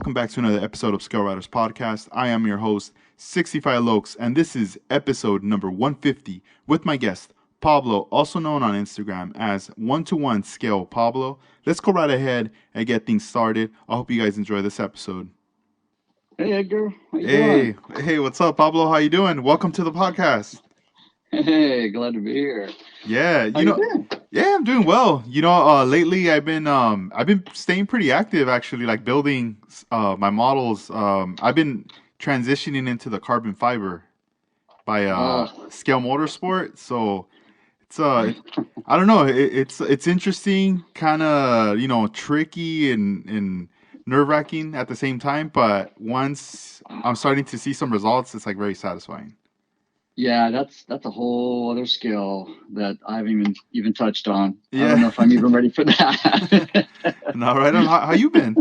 welcome back to another episode of Scale Riders Podcast. I am your host, 65 Lokes, and this is episode number 150 with my guest, Pablo, also known on Instagram as 1to1ScalePablo. Let's go right ahead and get things started. I hope you guys enjoy this episode. Hey Edgar, how you Hey, doing? hey, what's up, Pablo? How you doing? Welcome to the podcast. Hey, glad to be here. Yeah, How you been? yeah, I'm doing well. Lately I've been staying pretty active actually, like building my models. I've been transitioning into the carbon fiber by Oh, Scale Motorsport. So I don't know, it's interesting, kind of, tricky and nerve-wracking at the same time, but once I'm starting to see some results, it's like very satisfying. yeah, that's a whole other skill that I haven't even touched on. I don't Yeah. know if I'm even ready for that. No, right on. How you been?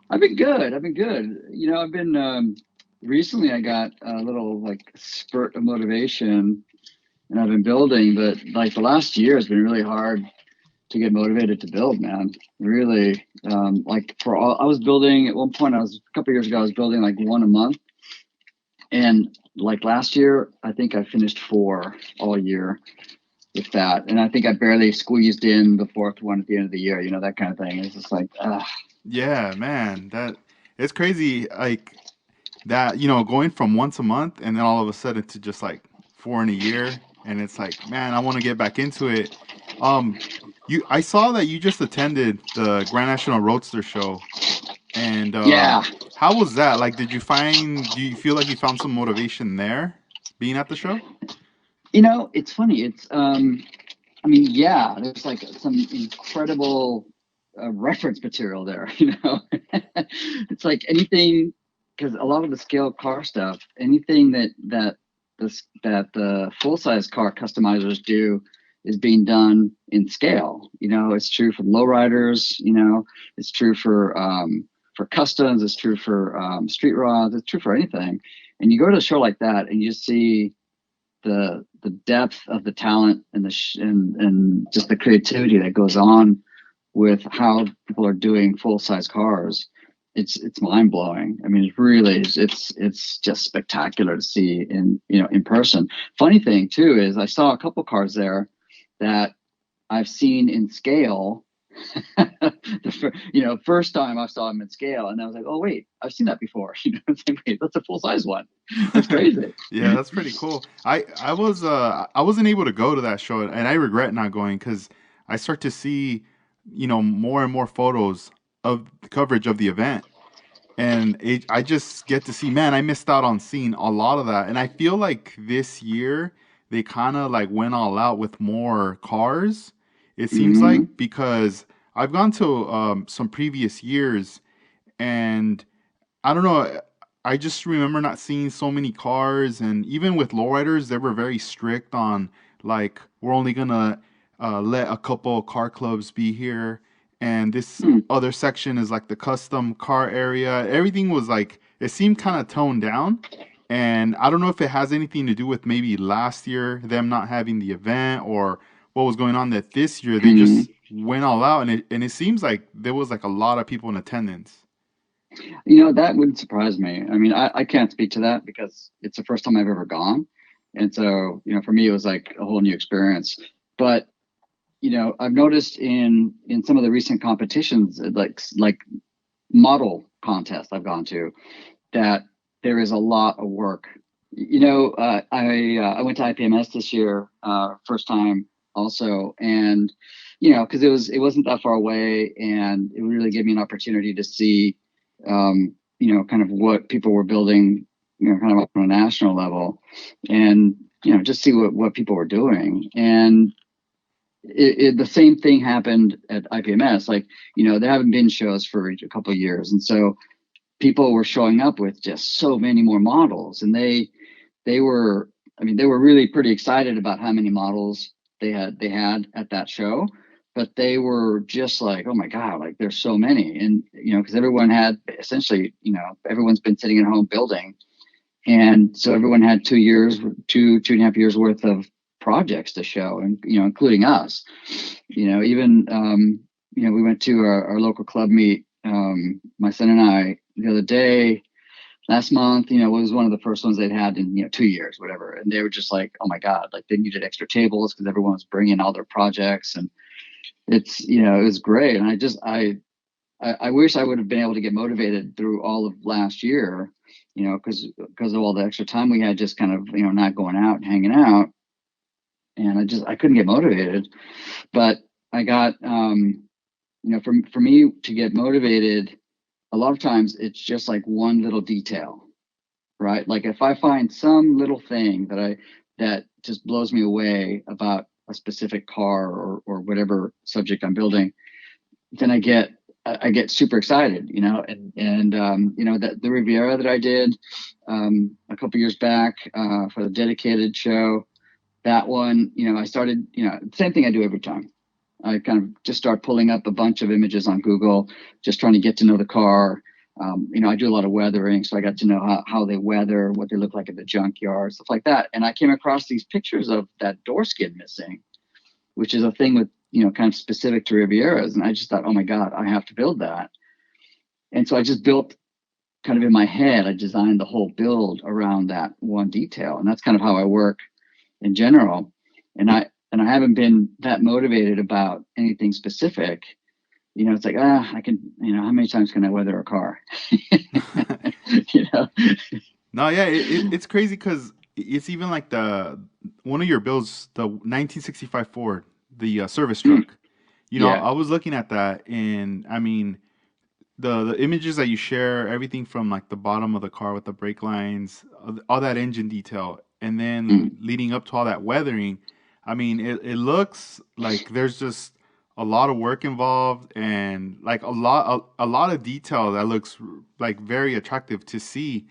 I've been good. I've been good. I've been recently I got a little like spurt of motivation and I've been building, but like the last year has been really hard to get motivated to build, man. Really, like for all I was building at one point, I was a couple of years ago, I was building like one a month. And like last year, I think I finished four all year with that. And I think I barely squeezed in the fourth one at the end of the year, that kind of thing. It's just like, Yeah, man, that it's crazy. Like that, going from once a month and then all of a sudden to just like four in a year, and it's like, man, I want to get back into it. Um, I saw that you just attended the Grand National Roadster show, and yeah. how was that? Like, do you feel like you found some motivation there, being at the show? It's funny. I mean, yeah, there's like some incredible reference material there, It's like anything, because a lot of the scale car stuff, anything that the full size car customizers do is being done in scale. It's true for lowriders. It's true for customs. It's true for street rods. It's true for anything. And you go to a show like that, and you see the depth of the talent and and just the creativity that goes on with how people are doing full size cars. It's mind blowing. I mean, it's just spectacular to see in person. Funny thing too is I saw a couple cars there that I've seen in scale. First time I saw him in scale, and I was like, "Oh wait, I've seen that before." It's like, wait, that's a full size one. That's crazy. Yeah, that's pretty cool. I wasn't able to go to that show, and I regret not going because I start to see, more and more photos of the coverage of the event, and I just get to see, man, I missed out on seeing a lot of that, and I feel like this year they kind of like went all out with more cars. It seems Hmm. like, because I've gone to some previous years, and I don't know. I just remember not seeing so many cars, and even with lowriders, they were very strict on, like, we're only gonna let a couple car clubs be here, and this Hmm. other section is like the custom car area. Everything was like, it seemed kind of toned down, and I don't know if it has anything to do with maybe last year them not having the event, or what was going on, that this year they Hmm. just went all out, and it seems like there was like a lot of people in attendance. That wouldn't surprise me. I mean, I can't speak to that because it's the first time I've ever gone. And so, for me, it was like a whole new experience. But, I've noticed in some of the recent competitions, like model contests I've gone to, that there is a lot of work. I went to IPMS this year, first time also, and because it wasn't that far away, and it really gave me an opportunity to see, kind of what people were building, kind of on a national level, and just see what people were doing. And the same thing happened at IPMS. Like, there haven't been shows for a couple of years, and so people were showing up with just so many more models, and they were, I mean, they were really pretty excited about how many models they had at that show, but they were just like, oh my god, like there's so many. And because everyone had essentially, everyone's been sitting at home building, and so everyone had 2 years, 2.5 years worth of projects to show, and including us. Even we went to our local club meet my son and I the other day, last month, was one of the first ones they'd had in 2 years, whatever, and they were just like, oh my god, like they needed extra tables because everyone was bringing all their projects, and it was great. And I wish I would have been able to get motivated through all of last year, because of all the extra time we had, just kind of not going out and hanging out, and I couldn't get motivated. But I got for me to get motivated, a lot of times it's just like one little detail, right? Like if I find some little thing that just blows me away about a specific car or whatever subject I'm building, then I get super excited, that the Riviera that I did a couple years back for the dedicated show, that one, I started, same thing I do every time. I kind of just start pulling up a bunch of images on Google, just trying to get to know the car. I do a lot of weathering, so I got to know how they weather, what they look like at the junkyard, stuff like that. And I came across these pictures of that door skid missing, which is a thing with, kind of specific to Rivieras. And I just thought, oh my God, I have to build that. And so I just built kind of in my head, I designed the whole build around that one detail. And that's kind of how I work in general. And I haven't been that motivated about anything specific. It's like, I can, how many times can I weather a car? you know? No, yeah, it's crazy because it's even like the one of your builds, the 1965 Ford, the service truck. Yeah. I was looking at that, and I mean, the images that you share, everything from like the bottom of the car with the brake lines, all that engine detail, and then Mm. leading up to all that weathering. I mean, it looks like there's just a lot of work involved and like a lot of detail that looks like very attractive to see.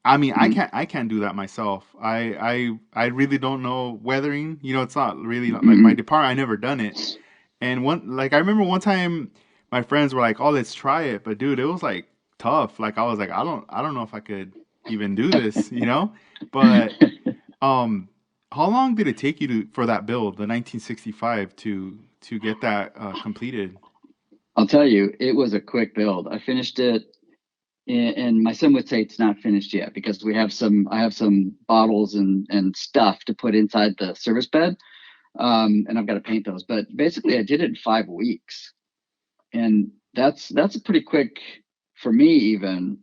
I mean, Mm. I can't do that myself. I really don't know weathering. It's not really like my Mm. department. I never done it. And I remember one time my friends were like, "Oh, let's try it." But dude, it was like tough. Like I was like, I don't know if I could even do this. But um how long did it take you for that build, the 1965 to get that completed? I'll tell you, it was a quick build. I finished it, and my son would say it's not finished yet because I have some bottles and stuff to put inside the service bed, and I've got to paint those. But basically, I did it in 5 weeks, and that's a pretty quick for me even,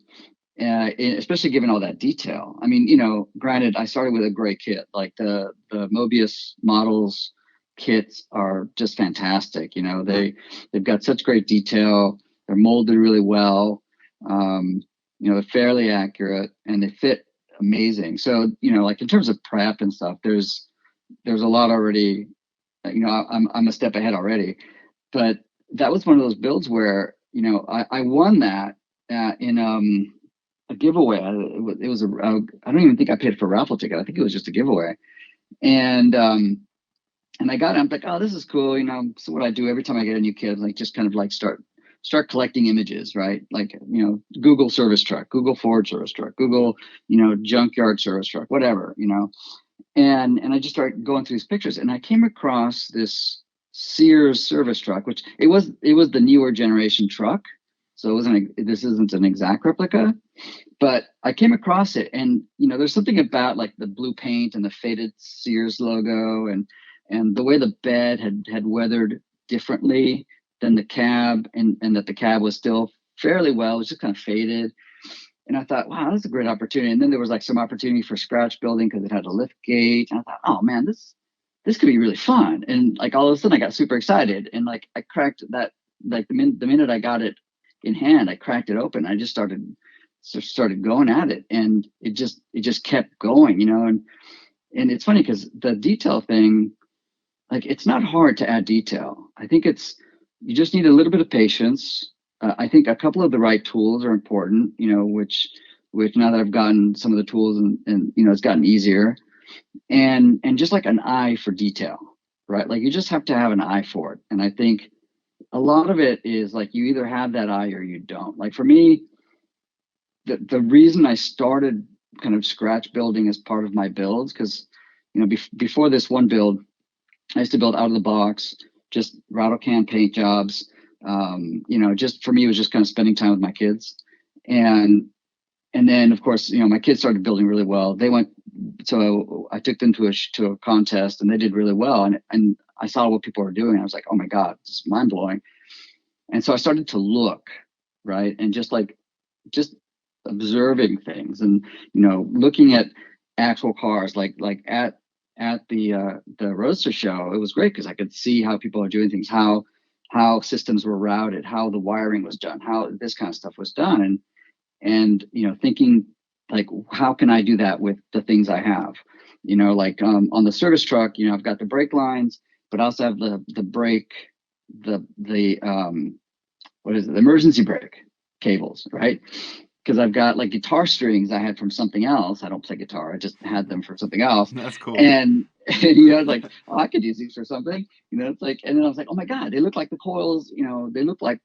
especially given all that detail. I mean, granted, I started with a gray kit. Like the Mobius models kits are just fantastic. They've got such great detail. They're molded really well. They're fairly accurate and they fit amazing. So, like in terms of prep and stuff, there's a lot already. I'm a step ahead already, but that was one of those builds where I won that in a giveaway. It was I don't even think I paid for a raffle ticket. I think it was just a giveaway, and I got it. I'm like, oh, this is cool. So what I do every time I get a new kid, like just kind of like start collecting images, right? Like Google service truck, Google Ford service truck, Google junkyard service truck, whatever, and I just started going through these pictures, and I came across this Sears service truck, which it was the newer generation truck, so this isn't an exact replica, but I came across it, and there's something about like the blue paint and the faded Sears logo, and the way the bed had weathered differently than the cab, and that the cab was still fairly well, it was just kind of faded. And I thought, wow, that's a great opportunity. And then there was like some opportunity for scratch building because it had a lift gate. And I thought, oh man, this could be really fun. And like all of a sudden I got super excited. And like I cracked that, like the minute I got it in hand, I cracked it open. I just started going at it. And it just kept going, and it's funny because the detail thing, like it's not hard to add detail. I think you just need a little bit of patience. I think a couple of the right tools are important, which now that I've gotten some of the tools and it's gotten easier, and just like an eye for detail, right? Like you just have to have an eye for it. And I think a lot of it is like you either have that eye or you don't. Like for me, the reason I started kind of scratch building as part of my builds, because before this one build, I used to build out of the box, just rattle can paint jobs. Just for me, it was just kind of spending time with my kids. And and then of course, my kids started building really well. They went, so I took them to a contest and they did really well. And I saw what people were doing. I was like, oh my God, it's mind blowing. And so I started to look, right. And just observing things and, looking at actual cars, at the Roadster show. It was great because I could see how people are doing things, how systems were routed, how the wiring was done, how this kind of stuff was done. And thinking like, how can I do that with the things I have? On the service truck, I've got the brake lines, but I also have the brake, the what is it, the emergency brake cables, right? Because I've got like guitar strings I had from something else. I don't play guitar, I just had them for something else. That's cool. And like, oh, I could use these for something. It's like, and then I was like, oh my God, they look like the coils, they look like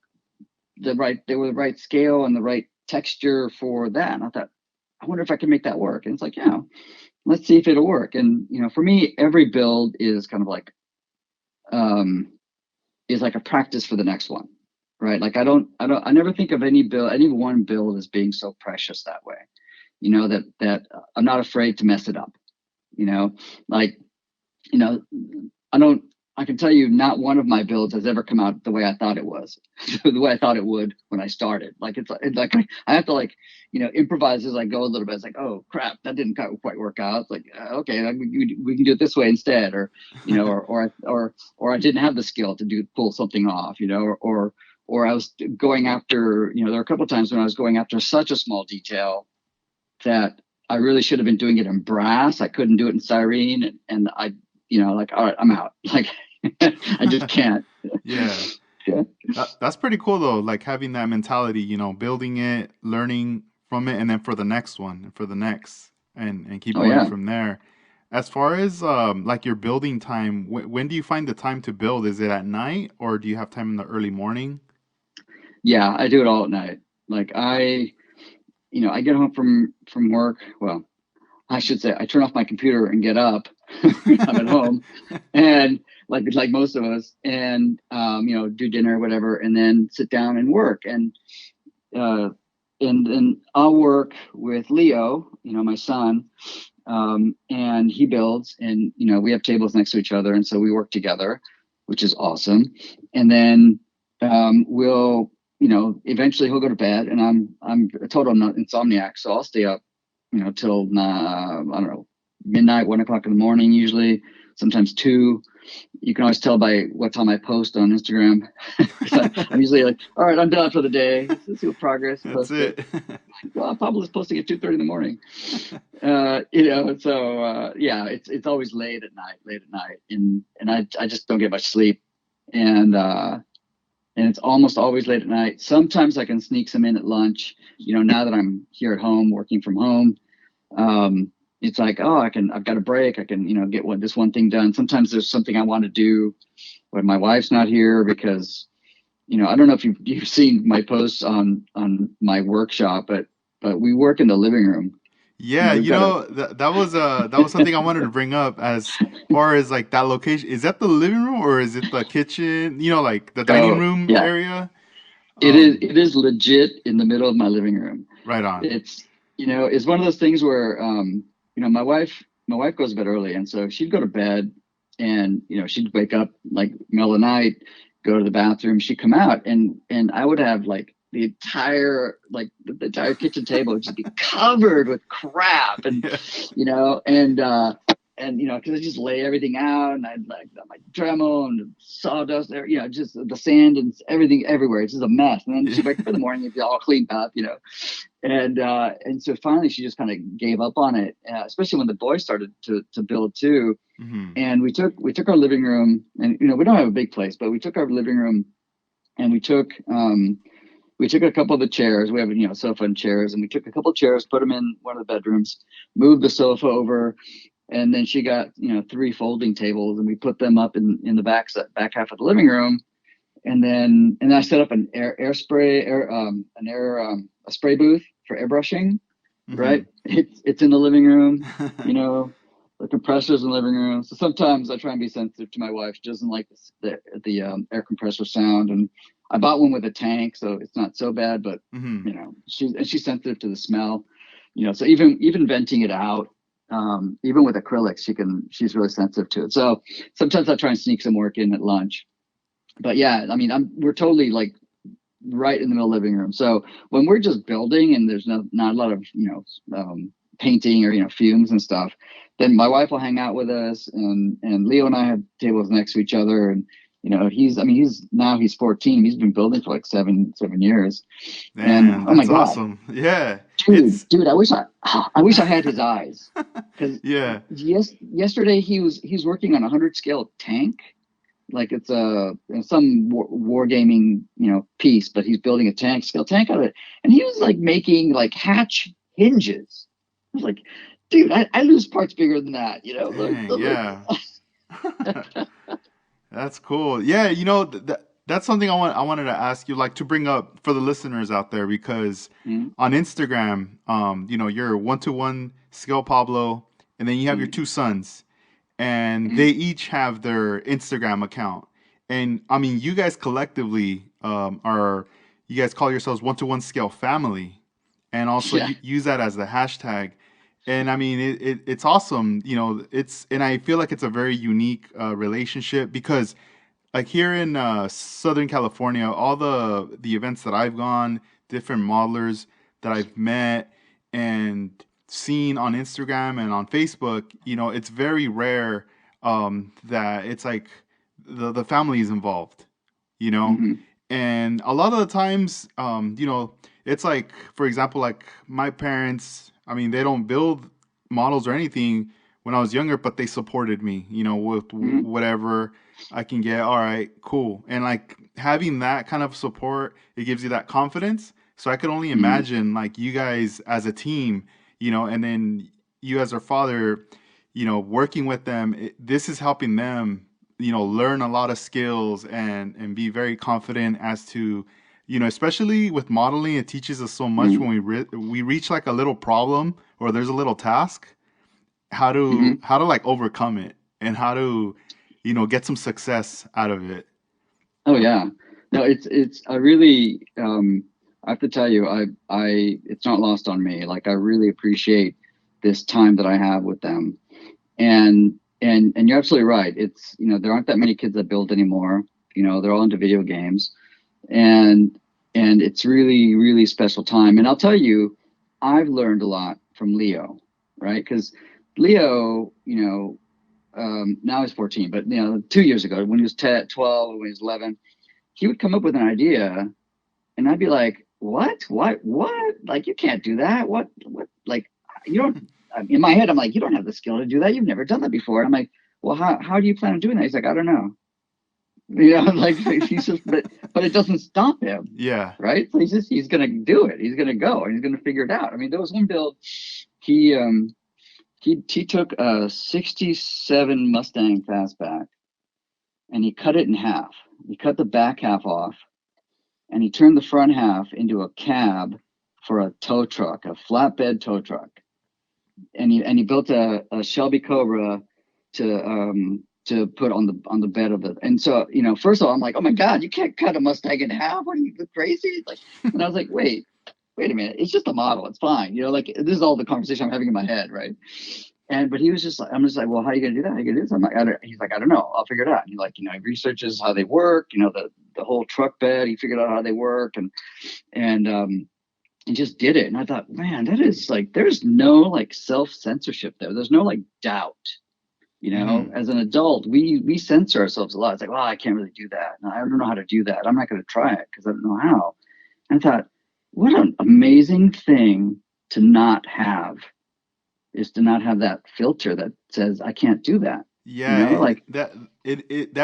they were the right scale and the right texture for that. And I thought, I wonder if I can make that work. And it's like, yeah, let's see if it'll work. And for me, every build is kind of like um a practice for the next one, right? Like I never think of any one build as being so precious that way. That I'm not afraid to mess it up. You know, like you know, I don't. I can tell you, not one of my builds has ever come out the way I thought it was, the way I thought it would when I started. It's like I have to improvise as I go a little bit. It's like, oh crap, that didn't quite work out. It's like, okay, we can do it this way instead, or I didn't have the skill to pull something off, or I was going after, there were a couple of times when I was going after such a small detail that I really should have been doing it in brass. I couldn't do it in styrene, and I, like, all right, I'm out. Like, I just can't. Yeah. Yeah. That's pretty cool though, like having that mentality, building it, learning from it, and then for the next one, and for the next, and keep Oh going yeah. from there. As far as like your building time, when do you find the time to build? Is it at night or do you have time in the early morning? Yeah, I do it all at night. Like I get home from work. Well, I should say I turn off my computer and get up. I'm at home, and like most of us, and do dinner, whatever, and then sit down and work. Uh, and then I'll work with Leo, my son, and he builds, and we have tables next to each other, and so we work together, which is awesome. And then we'll, eventually he'll go to bed, and I'm a total insomniac, so I'll stay up, till I don't know, midnight, 1 o'clock in the morning, usually, sometimes two. You can always tell by what time I post on Instagram. I'm usually like, all right, I'm done for the day. Let's see what progress. That's Post it. it. Well, Pablo's posting at 2:30 in the morning. So yeah, it's always late at night, and I just don't get much sleep, and it's almost always late at night. Sometimes I can sneak some in at lunch. Now that I'm here at home working from home, it's like, oh, I've got a break. I can, get this one thing done. Sometimes there's something I want to do when my wife's not here because, I don't know if you've seen my posts on my workshop, but we work in the living room. Yeah, We've got a, that was something I wanted to bring up as far as like that location. Is that the living room or is it the kitchen? Like the dining oh room yeah, area? it is. Um, It is legit in the middle of my living room. right on. It's, it's one of those things where, my wife goes to bed early, and so she'd go to bed, and she'd wake up like middle of the night, go to the bathroom, she'd come out, and I would have like the entire kitchen table would just be covered with crap, and Yeah. you know and uh because I just lay everything out, and I'd like my Dremel and sawdust there, just the sand and everything everywhere. It's just a mess. And then Yeah. she'd wake up in the morning, it'd be all cleaned up, and so finally she just kind of gave up on it, especially when the boys started to build too. Hmm. And we took our living room, and we don't have a big place, but we took our living room, and we took a couple of the chairs. We have sofa and chairs, and we took a couple of chairs, put them in one of the bedrooms, moved the sofa over, and then she got three folding tables, and we put them up in the back half of the living room. And then I set up an air spray air an air a spray booth for airbrushing. Hmm. Right, it's in the living room, you know the compressors in the living room. So sometimes I try and be sensitive to my wife. She doesn't like the air compressor sound, and I bought one with a tank, so it's not so bad. But Hmm. she's sensitive to the smell. So even venting it out, even with acrylics, she's really sensitive to it. So sometimes I try and sneak some work in at lunch. But yeah, I mean, we're totally like right in the middle of the living room. So when we're just building and there's not a lot of painting or fumes and stuff, then my wife will hang out with us, and Leo and I have tables next to each other, and he's 14. He's been building for like seven years, and Man, oh my that's god, awesome. Yeah. dude, I wish I had his eyes because Yeah. yesterday he's working on a 100 scale tank, like it's some wargaming piece, but he's building a scale tank out of it, and he was like making like hatch hinges. I was like, dude, I lose parts bigger than that. Dang, Look. yeah. That's cool. Yeah, that's something I wanted to ask you, like to bring up for the listeners out there, because Mm, on Instagram, you're 1to1 Scale Pablo, and then you have your mm, two sons, and they mm. each have their Instagram account. And I mean, you guys collectively you guys call yourselves 1to1 Scale Family, and also Yeah. use that as the hashtag. And I mean, it's awesome. And I feel like it's a very unique relationship, because like here in Southern California, all the events that I've gone, different modelers that I've met and seen on Instagram and on Facebook, it's very rare that it's like the family is involved, you know, Hmm. and a lot of the times, it's like, for example, like my parents, I mean, they don't build models or anything when I was younger, but they supported me, with Hmm. whatever I can get. All right, cool. And like having that kind of support, it gives you that confidence. So I could only Hmm. imagine like you guys as a team, and then you as their father, working with them. This is helping them, learn a lot of skills and be very confident as to, especially with modeling, it teaches us so much when we reach like a little problem or there's a little task, Hmm. how to like overcome it and how to, get some success out of it. Oh yeah. No, it's I really I have to tell you, it's not lost on me. Like I really appreciate this time that I have with them. And you're absolutely right. It's there aren't that many kids that build anymore. They're all into video games, and it's really really special time. And I'll tell you, I've learned a lot from Leo, right? Because Leo, now he's 14, but 2 years ago when he was 10, 12, when he was 11, he would come up with an idea, and I'd be like, what? Like, you can't do that. What? Like, you don't. In my head, I'm like, you don't have the skill to do that. You've never done that before. I'm like, well, how do you plan on doing that? He's like, I don't know. Like he's just, but it doesn't stop him, Yeah. right? So he's gonna do it. He's gonna go and he's gonna figure it out. I mean, there was one build. He he took a '67 Mustang fastback and he cut it in half. He cut the back half off and he turned the front half into a cab for a tow truck, a flatbed tow truck. And he built a Shelby Cobra to put on the bed of it. And so, first of all, I'm like, oh my God, you can't cut a Mustang in half. What are you crazy? Like, and I was like, wait a minute, it's just a model. It's fine. Like this is all the conversation I'm having in my head, right? But he was just like, I'm just like, well, how are you gonna do that? How are you gonna do this? I'm like, he's like, I don't know. I'll figure it out. And he like, he researches how they work. The whole truck bed. He figured out how they work, and he just did it. And I thought, man, that is like, there's no like self censorship there. There's no like doubt. Hmm. As an adult, we censor ourselves a lot. It's like, well, I can't really do that. No, I don't know how to do that. I'm not going to try it because I don't know how. And I thought, what an amazing thing to not have is to not have that filter that says I can't do that. Yeah, Like, that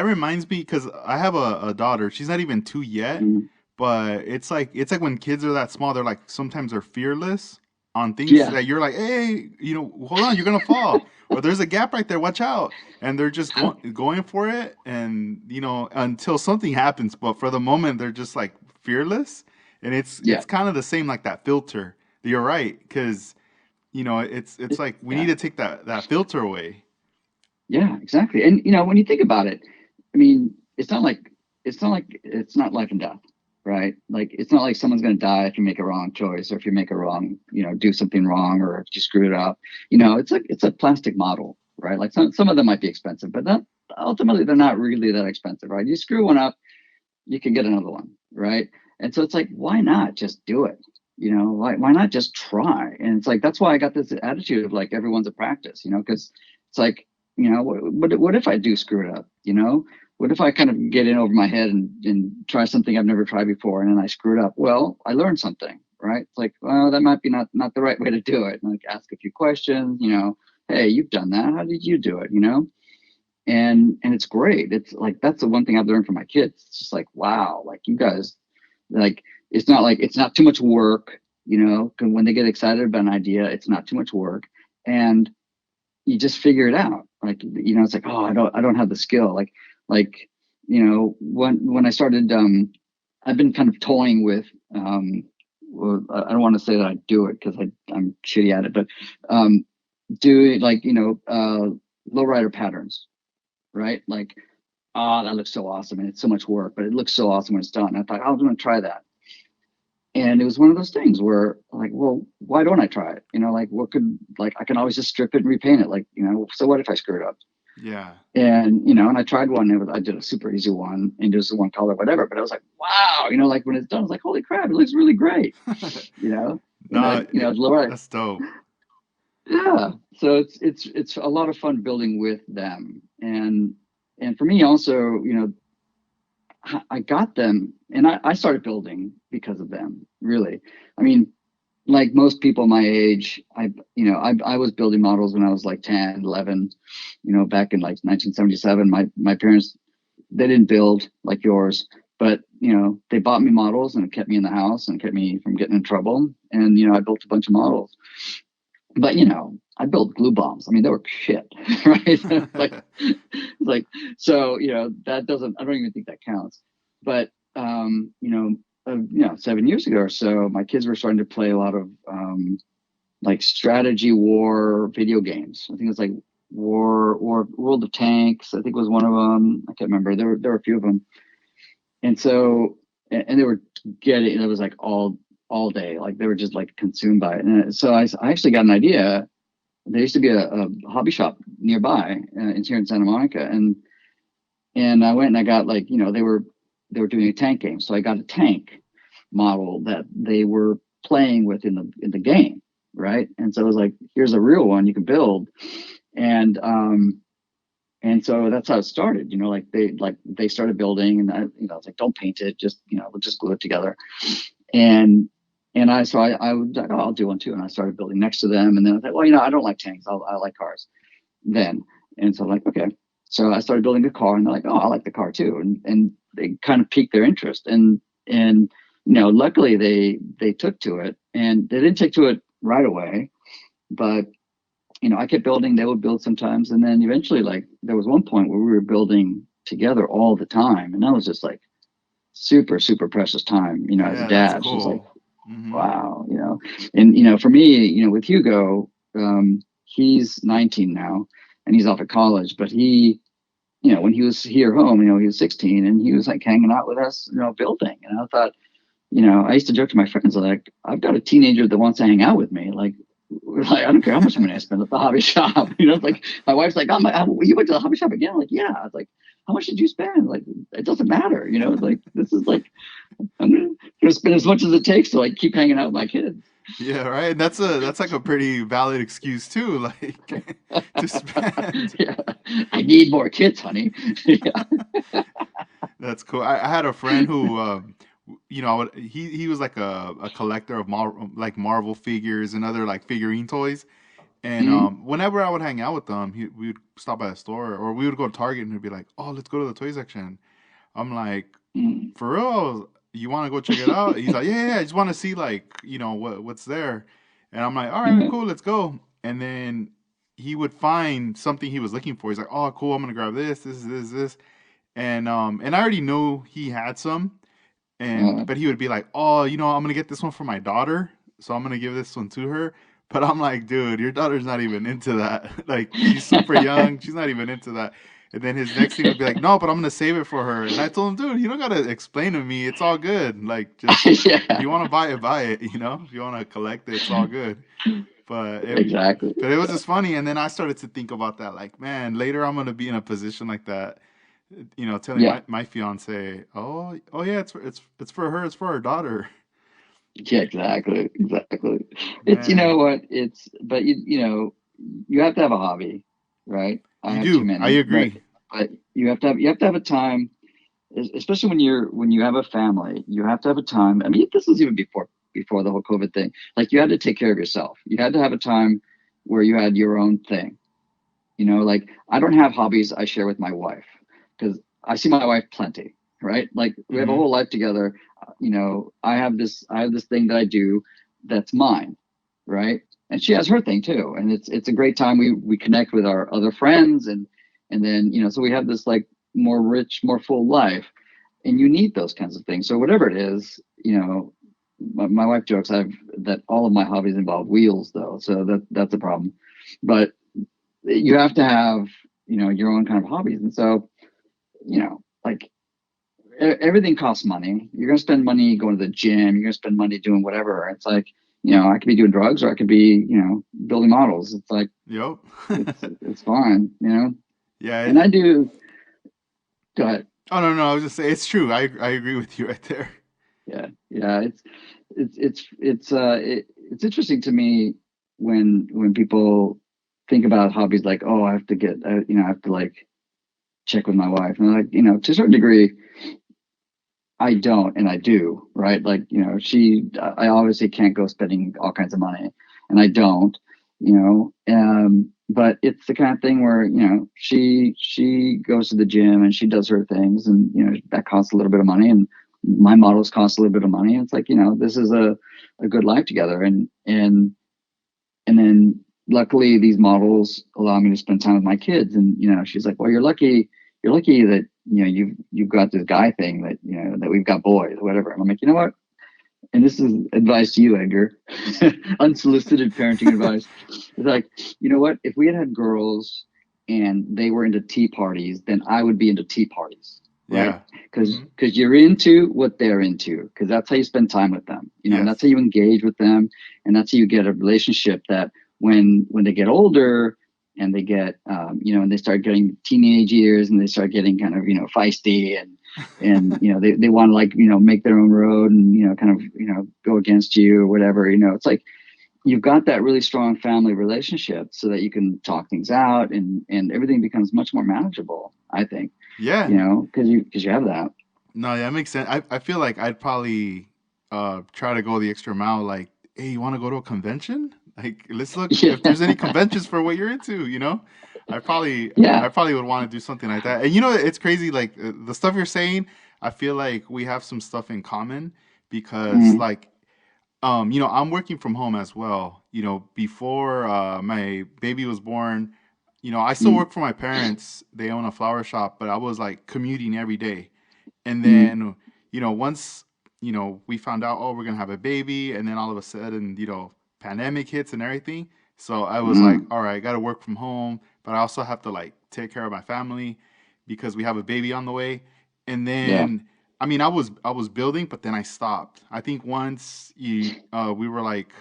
reminds me, because I have a daughter. She's not even two yet, mm, but it's like when kids are that small, they're like sometimes they're fearless on things yeah, that you're like, hey, hold on, you're gonna fall, or there's a gap right there, watch out, and they're just going for it, and until something happens. But for the moment, they're just like fearless, and it's yeah, kind of the same like that filter. You're right, because it's like we need Yeah, to take that filter away. yeah, exactly. And when you think about it, I mean, it's not life and death, right? Like it's not like someone's going to die if you make a wrong choice or if you make a wrong, do something wrong or if you screw it up. It's a plastic model, right? Like some of them might be expensive, but not ultimately they're not really that expensive, right? You screw one up, you can get another one, right? And so it's like, why not just do it? Why not just try? And it's like that's why I got this attitude of like everyone's a practice, because it's like, what if I do screw it up? What if I kind of get in over my head and try something I've never tried before and then I screw it up? Well, I learned something, right? It's like, well, that might be not the right way to do it. And like ask a few questions, hey, you've done that. How did you do it? And it's great. It's like that's the one thing I've learned from my kids. It's just like, wow, like you guys, like it's not too much work. 'Cause when they get excited about an idea, it's not too much work, and you just figure it out. Like it's like, oh, I don't have the skill. Like when I started, I've been kind of toying with. Well, I don't want to say that I do it because I'm shitty at it, but doing like lowrider patterns, right? Like, oh, that looks so awesome. And it's so much work, but it looks so awesome when it's done. And I thought, I'm going to try that. And it was one of those things where, like, well, why don't I try it? Like, I can always just strip it and repaint it. Like, so what if I screw it up? Yeah. And I tried one. I did a super easy one and just one color, whatever. But I was like, wow, like when it's done, I was like, holy crap, it looks really great. You know, and No, Laura, that's dope. yeah. So it's a lot of fun building with them, and for me also, I got them and I started building because of them, really. I mean, like most people my age, I was building models when I was like 10, 11, back in like 1977. My parents, they didn't build like yours, but, they bought me models and it kept me in the house and kept me from getting in trouble. And, I built a bunch of models. But I built glue bombs. I mean, they were shit, right? like so, that doesn't. I don't even think that counts. But 7 years ago or so, my kids were starting to play a lot of like strategy war video games. I think it was like War or World of Tanks. I think was one of them. I can't remember. There were a few of them, and so and they were getting. It was like all day. Like they were just like consumed by it. And so I actually got an idea. There used to be a hobby shop nearby here in Santa Monica, and I went and I got like they were doing a tank game, so I got a tank model that they were playing with in the game, right? And so I was like, here's a real one you can build, and so that's how it started. They started building, and I was like, don't paint it, just we'll just glue it together, and I was like, oh, I'll do one too. And I started building next to them. And then I thought, well, I don't like tanks. I like cars then. And so I'm like, okay. So I started building a car and they're like, oh, I like the car too. And they kind of piqued their interest. And luckily they took to it and they didn't take to it right away. But, I kept building. They would build sometimes. And then eventually, like, there was one point where we were building together all the time. And that was just like super, super precious time, as a Yeah, that's dad. It's just like, cool. Hmm. wow, and for me, with Hugo, he's 19 now, and he's off at college. But he, when he was here home, he was 16, and he was like hanging out with us, building. And I thought, I used to joke to my friends like, I've got a teenager that wants to hang out with me, like I don't care how much money I spend at the hobby shop. It's like my wife's like, you went to the hobby shop again? I'm like, yeah. I was like, how much did you spend? Like, it doesn't matter. It's like this is like I'm gonna spend as much as it takes to like keep hanging out with my kids. Yeah, right. That's like a pretty valid excuse too, like to spend. Yeah, I need more kids, honey. Yeah. That's cool. I had a friend who, he was like a collector of Marvel figures and other like figurine toys. And Mm-hmm. whenever I would hang out with them, we would stop by a store or we would go to Target and he'd be like, "Oh, let's go to the toy section." I'm like, Mm-hmm. "For real? You want to go check it out?" He's like, "Yeah, yeah, I just want to see like what's there." And I'm like, "All right, cool, let's go." And then he would find something he was looking for. He's like, "Oh, cool, I'm gonna grab this," and I already knew he had some, and Uh, but he would be like, "Oh, I'm gonna get this one for my daughter, so I'm gonna give this one to her." But I'm like, dude, your daughter's not even into that. Like, she's super young. She's not even into that. And then his next thing would be like, no, but I'm gonna save it for her. And I told him, dude, you don't gotta explain to me. It's all good. Like, just if Yeah, you want to buy it, buy it. If you want to collect it, it's all good. But it, exactly. but it was just funny. And then I started to think about that. Like, man, later I'm gonna be in a position like that. Telling Yeah, my fiance, oh yeah, it's for her. It's for her daughter. yeah, exactly, exactly. It's you know Man, what it's but you have to have a hobby, right? I you have too do. I many, agree. but you have to have a time, especially when you have a family. You have to have a time. I mean, this was even before the whole COVID thing. Like you had to take care of yourself. You had to have a time where you had your own thing. Like I don't have hobbies I share with my wife because I see my wife plenty, right? Like we have a Hmm. whole life together. I have this thing that I do that's mine, right? And she has her thing too. And it's a great time. We connect with our other friends and then, so we have this like more rich, more full life. And you need those kinds of things. So whatever it is, my wife jokes that all of my hobbies involve wheels though. So that's a problem. But you have to have your own kind of hobbies, and so like everything costs money. You're going to spend money going to the gym, you're going to spend money doing whatever. It's like, I could be doing drugs, or I could be building models. It's like Yep. it's fine, Yeah. and I do. Go ahead. Oh no, no. I was just saying it's true. I agree with you right there. Yeah, yeah, it's interesting to me when people think about hobbies like, oh, I have to get I have to like check with my wife, and like, to a certain degree I don't, and I do, right? Like, I obviously can't go spending all kinds of money, and I don't, but it's the kind of thing where, she goes to the gym and she does her things, and, that costs a little bit of money, and my models cost a little bit of money. It's like, this is a good life together. And then luckily these models allow me to spend time with my kids. And she's like, well, you're lucky that you've got this guy thing that that we've got boys or whatever. And I'm like, you know what, and this is advice to you, Edgar. Unsolicited parenting advice. It's like, you know what, if we had girls and they were into tea parties, then I would be into tea parties, right? Yeah. because Hmm. because you're into what they're into, because that's how you spend time with them, and that's how Yes. you engage with them, and that's how you get a relationship that when they get older and they get and they start getting teenage years and they start getting kind of feisty, and they want to like make their own road and kind of go against you or whatever. It's like you've got that really strong family relationship so that you can talk things out, and everything becomes much more manageable, I think. Yeah. Because you have that. No, yeah, that makes sense. I feel like I'd probably try to go the extra mile. Like, hey, you want to go to a convention? Like, let's look if there's any Yeah. conventions for what you're into. I probably Yeah. I probably would want to do something like that. And it's crazy. Like the stuff you're saying, I feel like we have some stuff in common because Mm, like I'm working from home as well. Before my baby was born, I still mm, work for my parents. They own a flower shop, but I was like commuting every day. And mm, then, once, we found out, oh, we're gonna have a baby, and then all of a sudden, pandemic hits and everything. So I was like, mm. all right, I gotta work from home, but I also have to like take care of my family because we have a baby on the way. And Yeah. then, I mean, I was building, but then I stopped. I think once we were like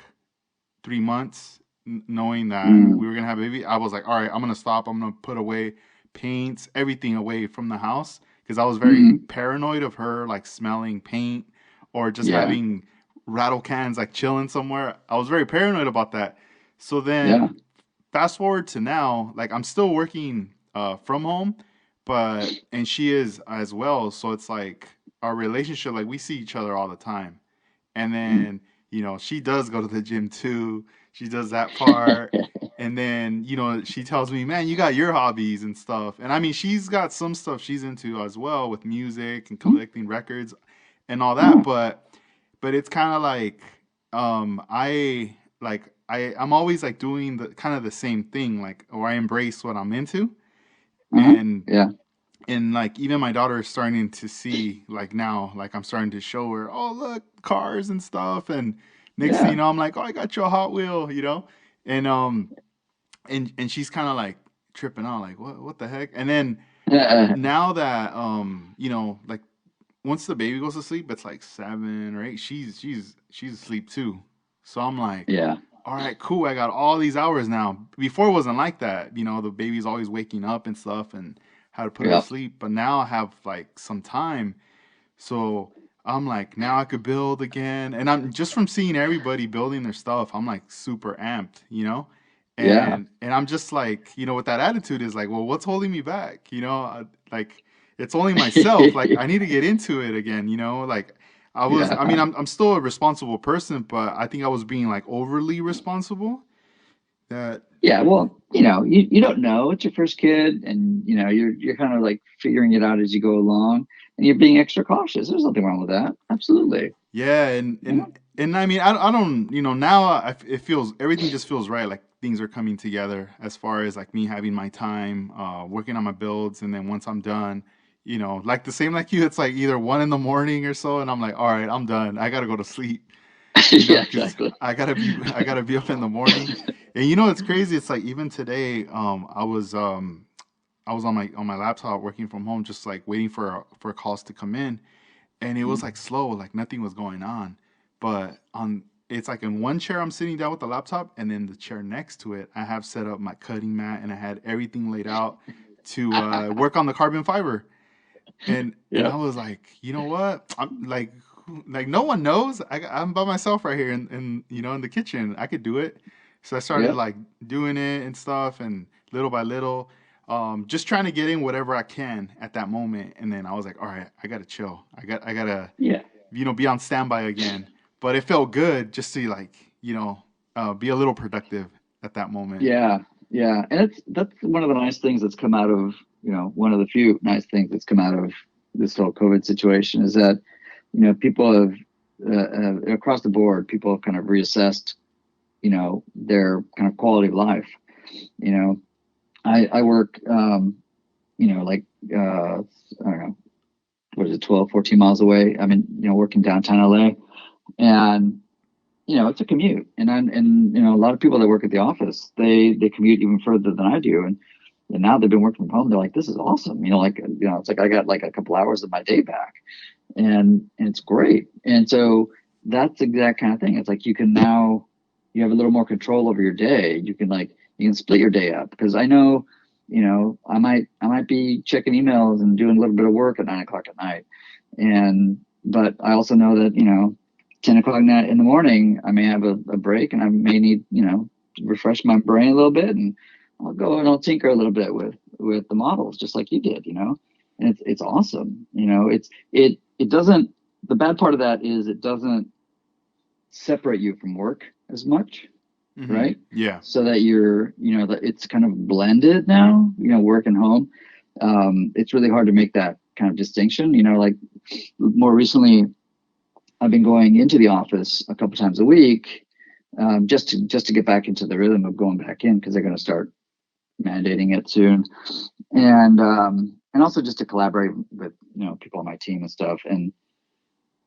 3 months, knowing that we Mm, were gonna have a baby, I was like, all right, I'm gonna stop. I'm gonna put away paints, everything away from the house because I was very mm. paranoid of her like smelling paint or just Yeah. having rattle cans like chilling somewhere. I was very paranoid about that. So Yeah. then fast forward to now, like I'm still working from home, but and she is as well. So it's like our relationship, like we see each other all the time. And Mm. then, she does go to the gym too. She does that part. And then, she tells me, man, you got your hobbies and stuff. And I mean, she's got some stuff she's into as well with music and collecting records and all that. Oh. But it's kind of like, I'm always like doing the kind of the same thing, like, or I embrace what I'm into. Uh-huh. And Yeah. like even my daughter is starting to see like now like I'm starting to show her, oh look, cars and stuff, and next thing Yeah. you know I'm like, oh, I got you a Hot Wheel. and and she's kind of like tripping out, like what the heck? And then now that like once the baby goes to sleep, it's like 7 or 8. She's asleep too. So I'm like, Yeah. all right, cool. I got all these hours now. Before it wasn't like that. The baby's always waking up and stuff, and how to put her to Yeah. sleep. But now I have like some time, so I'm like, now I could build again. And I'm just from seeing everybody building their stuff, I'm like super amped. Yeah. And I'm just like, with that attitude is like, well, what's holding me back? Like it's only myself. Like I need to get into it again. Like I mean, Yeah. I'm still a responsible person, but I think I was being like overly responsible. That Yeah. Well, you don't know. It's your first kid, and you're kind of like figuring it out as you go along, and you're being extra cautious. There's nothing wrong with that. Absolutely. Yeah, and Yeah. and and I mean, I don't, now it feels everything just feels right. Like things are coming together as far as like me having my time, working on my builds, and then once I'm done, like the same like you, it's like either 1 in the morning or so, and I'm like, all right, I'm done. I gotta go to sleep, Yeah. because Exactly. I gotta be up in the morning. And it's crazy. It's like even today, I was on my laptop working from home, just like waiting for calls to come in, and it was like slow, like nothing was going on. But on it's like in one chair I'm sitting down with the laptop, and then the chair next to it I have set up my cutting mat, and I had everything laid out to work on the carbon fiber. And Yeah. I was like, you know what? I'm like no one knows. I'm by myself right here in the kitchen. I could do it. So I started Yeah. like doing it and stuff, and little by little, just trying to get in whatever I can at that moment. And then I was like, all right, I gotta chill. I gotta Yeah. be on standby again. But it felt good just to like be a little productive at that moment. Yeah, yeah, and that's one of the nice things that's come out of, one of the few nice things that's come out of this whole COVID situation is that, people have across the board, people have kind of reassessed, their kind of quality of life. You know, I work, like I don't know, what is it, 12, 14 miles away. I mean, working downtown LA, and it's a commute, and a lot of people that work at the office, they commute even further than I do, and now they've been working from home. They're like, this is awesome. It's like I got like a couple hours of my day back, and it's great. And so that's the exact kind of thing. It's like you have a little more control over your day. You can split your day up because I know, I might be checking emails and doing a little bit of work at 9 o'clock at night, and but I also know that 10 o'clock in the morning, I may have a break, and I may need, to refresh my brain a little bit, and I'll go and I'll tinker a little bit with the models, just like you did. And it's awesome. It doesn't. The bad part of that is it doesn't separate you from work as much, Hmm. right? Yeah. So that that it's kind of blended now. Work and home. It's really hard to make that kind of distinction. Like more recently, I've been going into the office a couple times a week, just to get back into the rhythm of going back in because they're going to start mandating it soon, and also just to collaborate with people on my team and stuff, and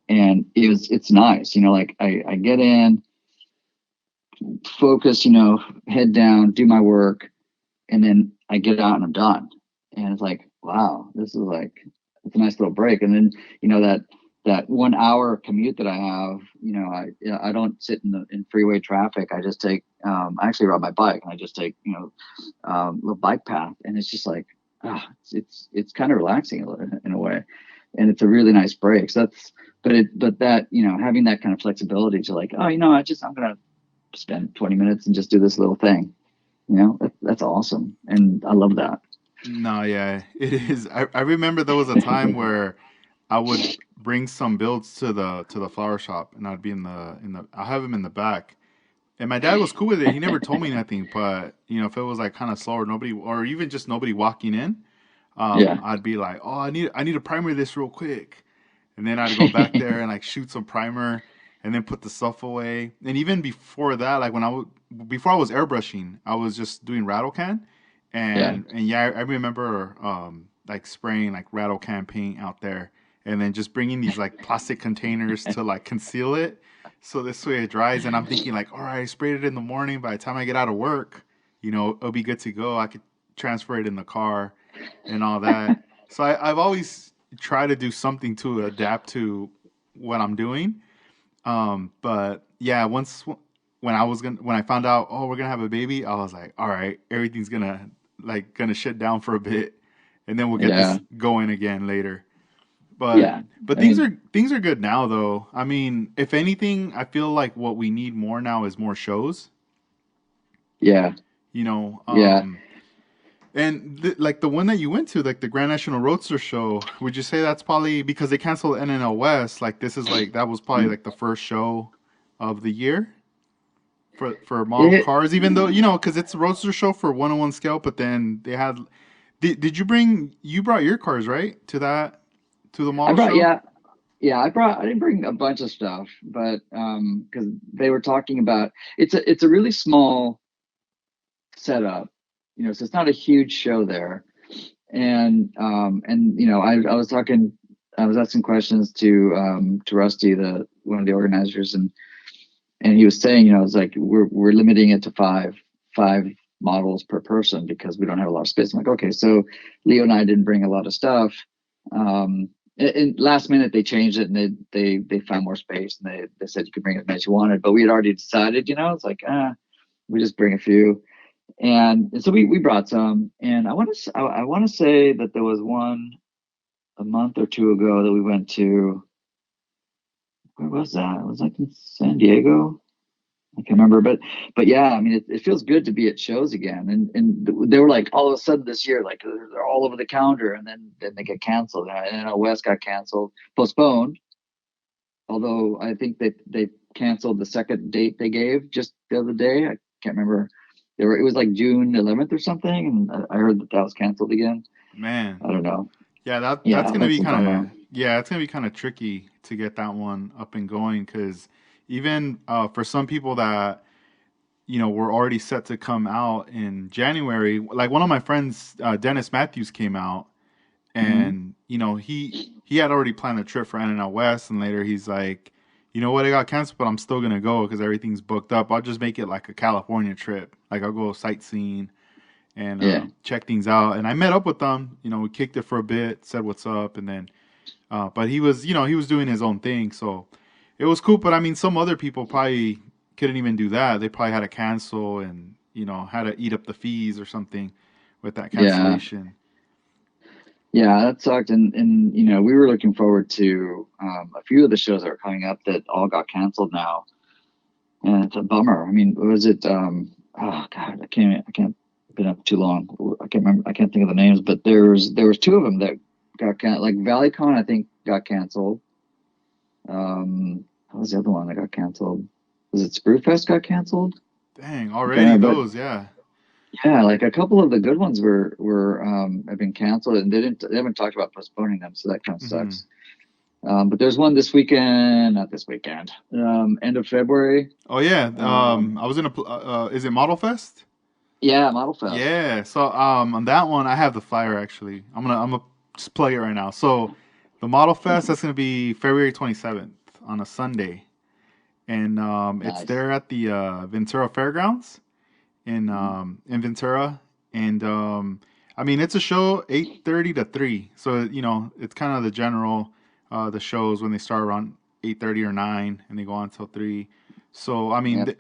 it's nice, like I get in, focus, head down, do my work, and then I get out and I'm done. And it's like, wow, this is like it's a nice little break. And then that 1 hour commute that I have, I don't sit in freeway traffic. I just take I actually ride my bike, and I just take little bike path, and it's just like it's kind of relaxing in a way, and it's a really nice break. So that's but that having that kind of flexibility to like, oh, I'm gonna spend 20 minutes and just do this little thing. That's awesome, and I love that. No, yeah, it is. I remember there was a time where I would bring some builds to the flower shop, and I'd be in the I have him in the back. And my dad was cool with it. He never told me nothing, but if it was like kind of slow or nobody, or even just nobody walking in, Yeah. I'd be like, "Oh, I need to primer this real quick," and then I'd go back there and like shoot some primer, and then put the stuff away. And even before that, like before I was airbrushing, I was just doing rattle can, Yeah. and yeah, I remember like spraying like rattle can paint out there, and then just bringing these like plastic containers to like conceal it. So this way it dries, and I'm thinking like, all right, I sprayed it in the morning. By the time I get out of work, it'll be good to go. I could transfer it in the car and all that. So I've always tried to do something to adapt to what I'm doing. But yeah, when I found out, oh, we're gonna have a baby, I was like, all right, everything's gonna shut down for a bit, and then we'll get Yeah, this going again later. But yeah. but I things mean, are things are good now though. I mean, if anything, I feel like what we need more now is more shows. yeah, You know, yeah. and like the one that you went to, like the Grand National Roadster show, would you say that's probably because they canceled NNL West? Like this is like that was probably like the first show of the year for model It. cars, even though because it's a roadster show for 101 scale. But then they had, did you brought your cars right to the I model brought show? yeah. Yeah, I didn't bring a bunch of stuff, but because they were talking about it's a really small setup, so it's not a huge show there. And I was asking questions to Rusty, the one of the organizers, and he was saying, it's like we're limiting it to five models per person because we don't have a lot of space. I'm like, okay, so Leo and I didn't bring a lot of stuff. And last minute they changed it, and they found more space, and they said you could bring as many as you wanted, but we had already decided, it's like we just bring a few. And so we brought some, and I want to say that there was one a month or two ago that we went to. Where was that? It was like in San Diego. I can't remember, but yeah, I mean, it feels good to be at shows again. And they were like all of a sudden this year, like they're all over the calendar, and then they get canceled. And West got canceled, postponed. Although I think they canceled the second date they gave just the other day. I can't remember. It was like June 11th or something, and I heard that was canceled again. Man, I don't know. yeah, that's Yeah, gonna be that's a kind bummer. of yeah, it's gonna be kind of tricky to get that one up and going because even for some people that were already set to come out in January, like one of my friends, Dennis Matthews, came out, Hmm. and he had already planned a trip for NNL West, and later he's like, you know what, it got canceled, but I'm still gonna go because everything's booked up. I'll just make it like a California trip, like I'll go sightseeing and Yeah, check things out. And I met up with them. We kicked it for a bit, said what's up, and then, but he was doing his own thing, so it was cool. But I mean, some other people probably couldn't even do that. They probably had to cancel and had to eat up the fees or something with that yeah, cancellation. yeah. That sucked, and we were looking forward to a few of the shows that are coming up that all got canceled now, and it's a bummer. I mean, was it? Oh God, I can't. Been up too long. I can't remember. I can't think of the names, but there was two of them that got canceled. Like ValleyCon, I think got canceled. What was the other one that got canceled? Was it Screwfest got canceled? Dang, I can't already remember, but those, yeah. yeah, like a couple of the good ones were have been canceled, and they haven't talked about postponing them, so that kind of Hmm. sucks. But there's one this weekend, not this weekend, end of February. Oh yeah, Um, I was in is it Model Fest? yeah, Model Fest. Yeah. So on that one, I have the flyer actually. I'm gonna just plug it right now. So the Model Fest, that's gonna be February 27th on a Sunday, and it's Nice. there at the Ventura Fairgrounds in Mhm. Ventura, and I mean it's a show 8:30 to 3, so it's kind of the general the shows when they start around 8:30 or 9 and they go on till 3. So I mean Yep.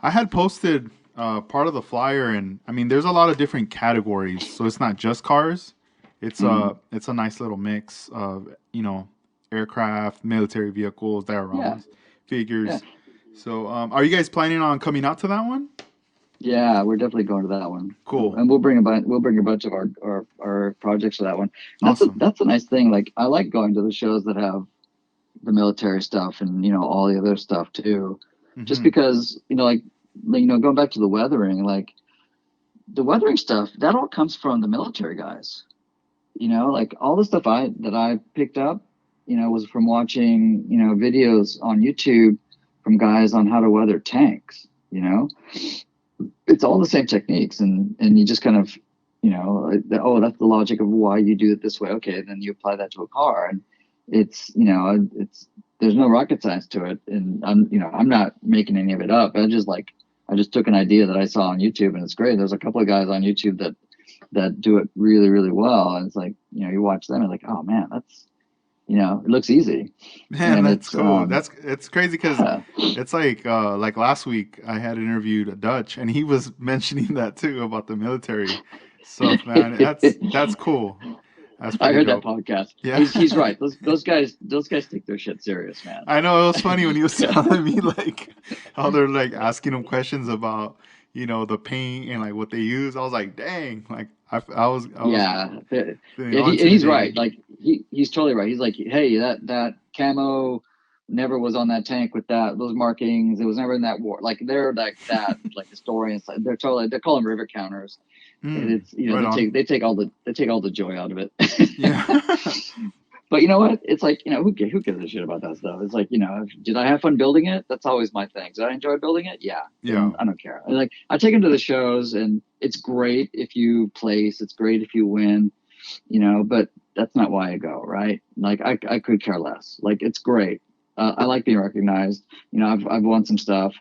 I had posted part of the flyer, and I mean, there's a lot of different categories, so it's not just cars. Hmm. It's a nice little mix of aircraft, military vehicles, Yeah. dioramas, Yeah. figures. So, are you guys planning on coming out to that one? Yeah, we're definitely going to that one, Cool, and we'll bring a bunch of our projects to that one. And awesome. that's a nice thing. Like I like going to the shows that have the military stuff and all the other stuff too, just Hmm. because going back to the weathering, like the weathering stuff that all comes from the military guys. Like all the stuff I picked up, was from watching videos on YouTube from guys on how to weather tanks. It's all the same techniques, and you just kind of oh, that's the logic of why you do it this way. Okay, then you apply that to a car, and it's there's no rocket science to it, and I'm not making any of it up. I just took an idea that I saw on YouTube, and it's great. There's a couple of guys on YouTube that do it really, really well, and it's like, you watch them and like, oh man, that's, it looks easy, Man, and that's it's cool. It's crazy because yeah, it's like last week I had interviewed a Dutch and he was mentioning that too about the military stuff, man. That's cool. That's I pretty heard that dope. podcast. Yeah. He's right. Those guys take their shit serious, man. I know it was funny when he was telling me like how they're like asking him questions about, the paint and like what they use. I was like, dang, like I was Yeah, feeling yeah, all and he's right. intimidated. Like he's totally right. He's like, hey, that camo never was on that tank with those markings. It was never in that war. Like they're like that, like historians. They call them river counters, and Hmm. it's Right on. they take all the joy out of it. Yeah. But you know what? It's like, who gives a shit about that stuff? It's like, did I have fun building it? That's always my thing. Did I enjoy building it? Yeah. Yeah. Then I don't care. Like I take them to the shows, and it's great if you place. It's great if you win, but that's not why I go, right? Like I could care less. Like it's great. I like being recognized. I've won some stuff,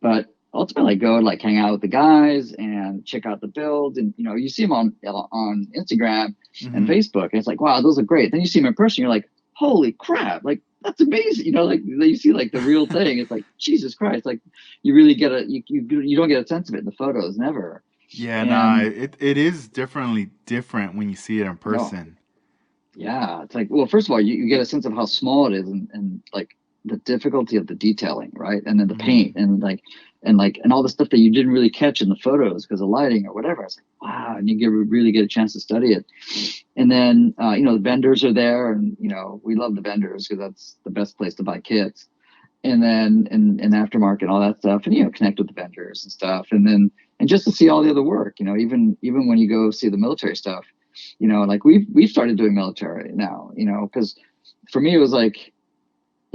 but ultimately I go and like hang out with the guys and check out the builds, and you see them on Instagram and Hmm. Facebook, and it's like, wow, those are great. Then you see them in person, you're like, holy crap, like that's amazing. Like you see like the real thing. It's like, Jesus Christ, like you really get you don't get a sense of it in the photos, never. Yeah, nah, And it is differently different when you see it in no, person. yeah, it's like, well, first of all, you get a sense of how small it is, and like the difficulty of the detailing, right? And then the Hmm. paint, and all the stuff that you didn't really catch in the photos because of lighting or whatever. It's like, wow, and really get a chance to study it. And then the vendors are there, and we love the vendors because that's the best place to buy kits. And then and aftermarket and all that stuff, and connect with the vendors and stuff, and just to see all the other work, even when you go see the military stuff, like we've started doing military now, because for me it was like,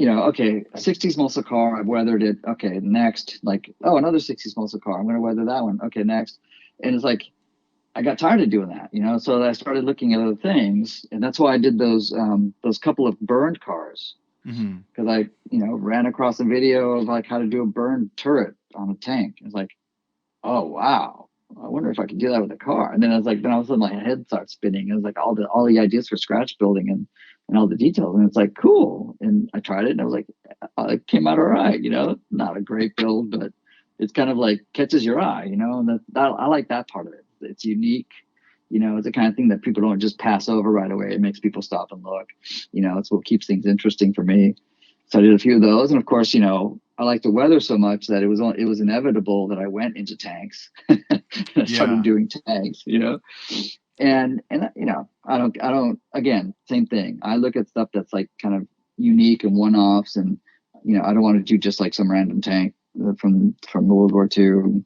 okay, 60s muscle car, I've weathered it. Okay, next, like, oh, another 60s muscle car, I'm gonna weather that one. Okay, next. And it's like I got tired of doing that, so I started looking at other things, and that's why I did those couple of burned cars, Hmm. because I ran across a video of like how to do a burned turret on a tank. It's like, oh wow, I wonder if I could do that with a car. And then I was like, then all of a sudden my head starts spinning. It was like all the ideas for scratch building and all the details. And it's like, cool. And I tried it, and I was like, it came out all right. Not a great build, but it's kind of like catches your eye. And I like that part of it. It's unique. It's the kind of thing that people don't just pass over right away. It makes people stop and look. It's what keeps things interesting for me. So I did a few of those, and of course, I like the weather so much that it was inevitable that I went into tanks. I started Yeah. doing tanks, and I don't again, same thing. I look at stuff that's like kind of unique and one-offs, and I don't want to do just like some random tank from World War II.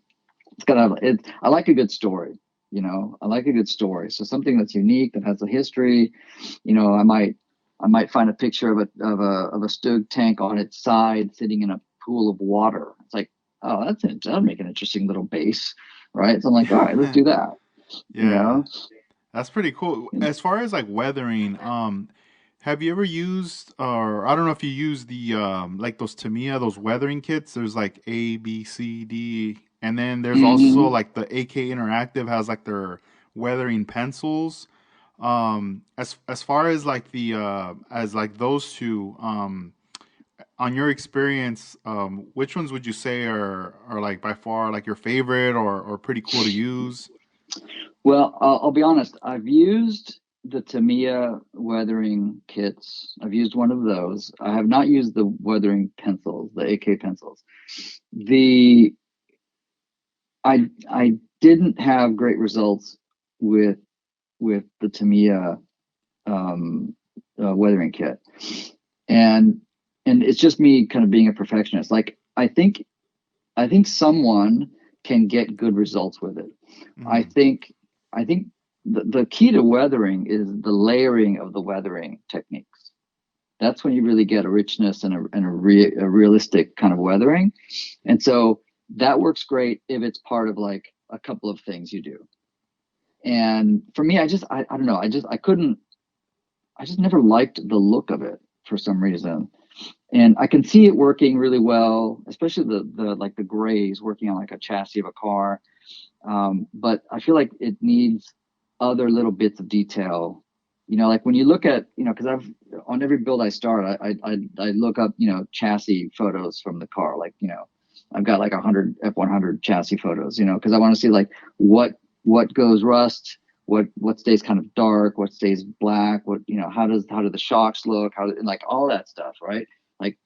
I like a good story. I like a good story. So something that's unique, that has a history. I might find a picture of a Stug tank on its side sitting in a pool of water. It's like, oh, that'll make an interesting little base, right? So I'm like, all right, let's Yeah. do that. You Yeah. know, That's pretty cool. As far as like weathering, have you ever used, or I don't know if you use the like those Tamiya, those weathering kits? There's like A, B, C, D, and then there's also hmm like the AK Interactive has like their weathering pencils. As far as like the as like those two, on your experience, which ones would you say are like by far like your favorite or pretty cool to use? Well, I'll be honest. I've used the Tamiya weathering kits. I've used one of those. I have not used the weathering pencils, the AK pencils. The I didn't have great results with the Tamiya um, weathering kit, and it's just me kind of being a perfectionist. Like I think someone can get good results with it. I Hmm. think I think the key to weathering is the layering of the weathering techniques. That's when you really get a richness and a realistic kind of weathering. And so that works great if it's part of like a couple of things you do. And for me, I don't know, I just never liked the look of it for some reason. And I can see it working really well, especially the like the grays working on like a chassis of a car. But I feel like it needs other little bits of detail. Like when you look at, because I've on every build I start, I look up, chassis photos from the car. Like, I've got like 100 F100 chassis photos, because I want to see like what goes rust, what stays kind of dark, what stays black, what, how do the shocks look, like all that stuff, right? Like,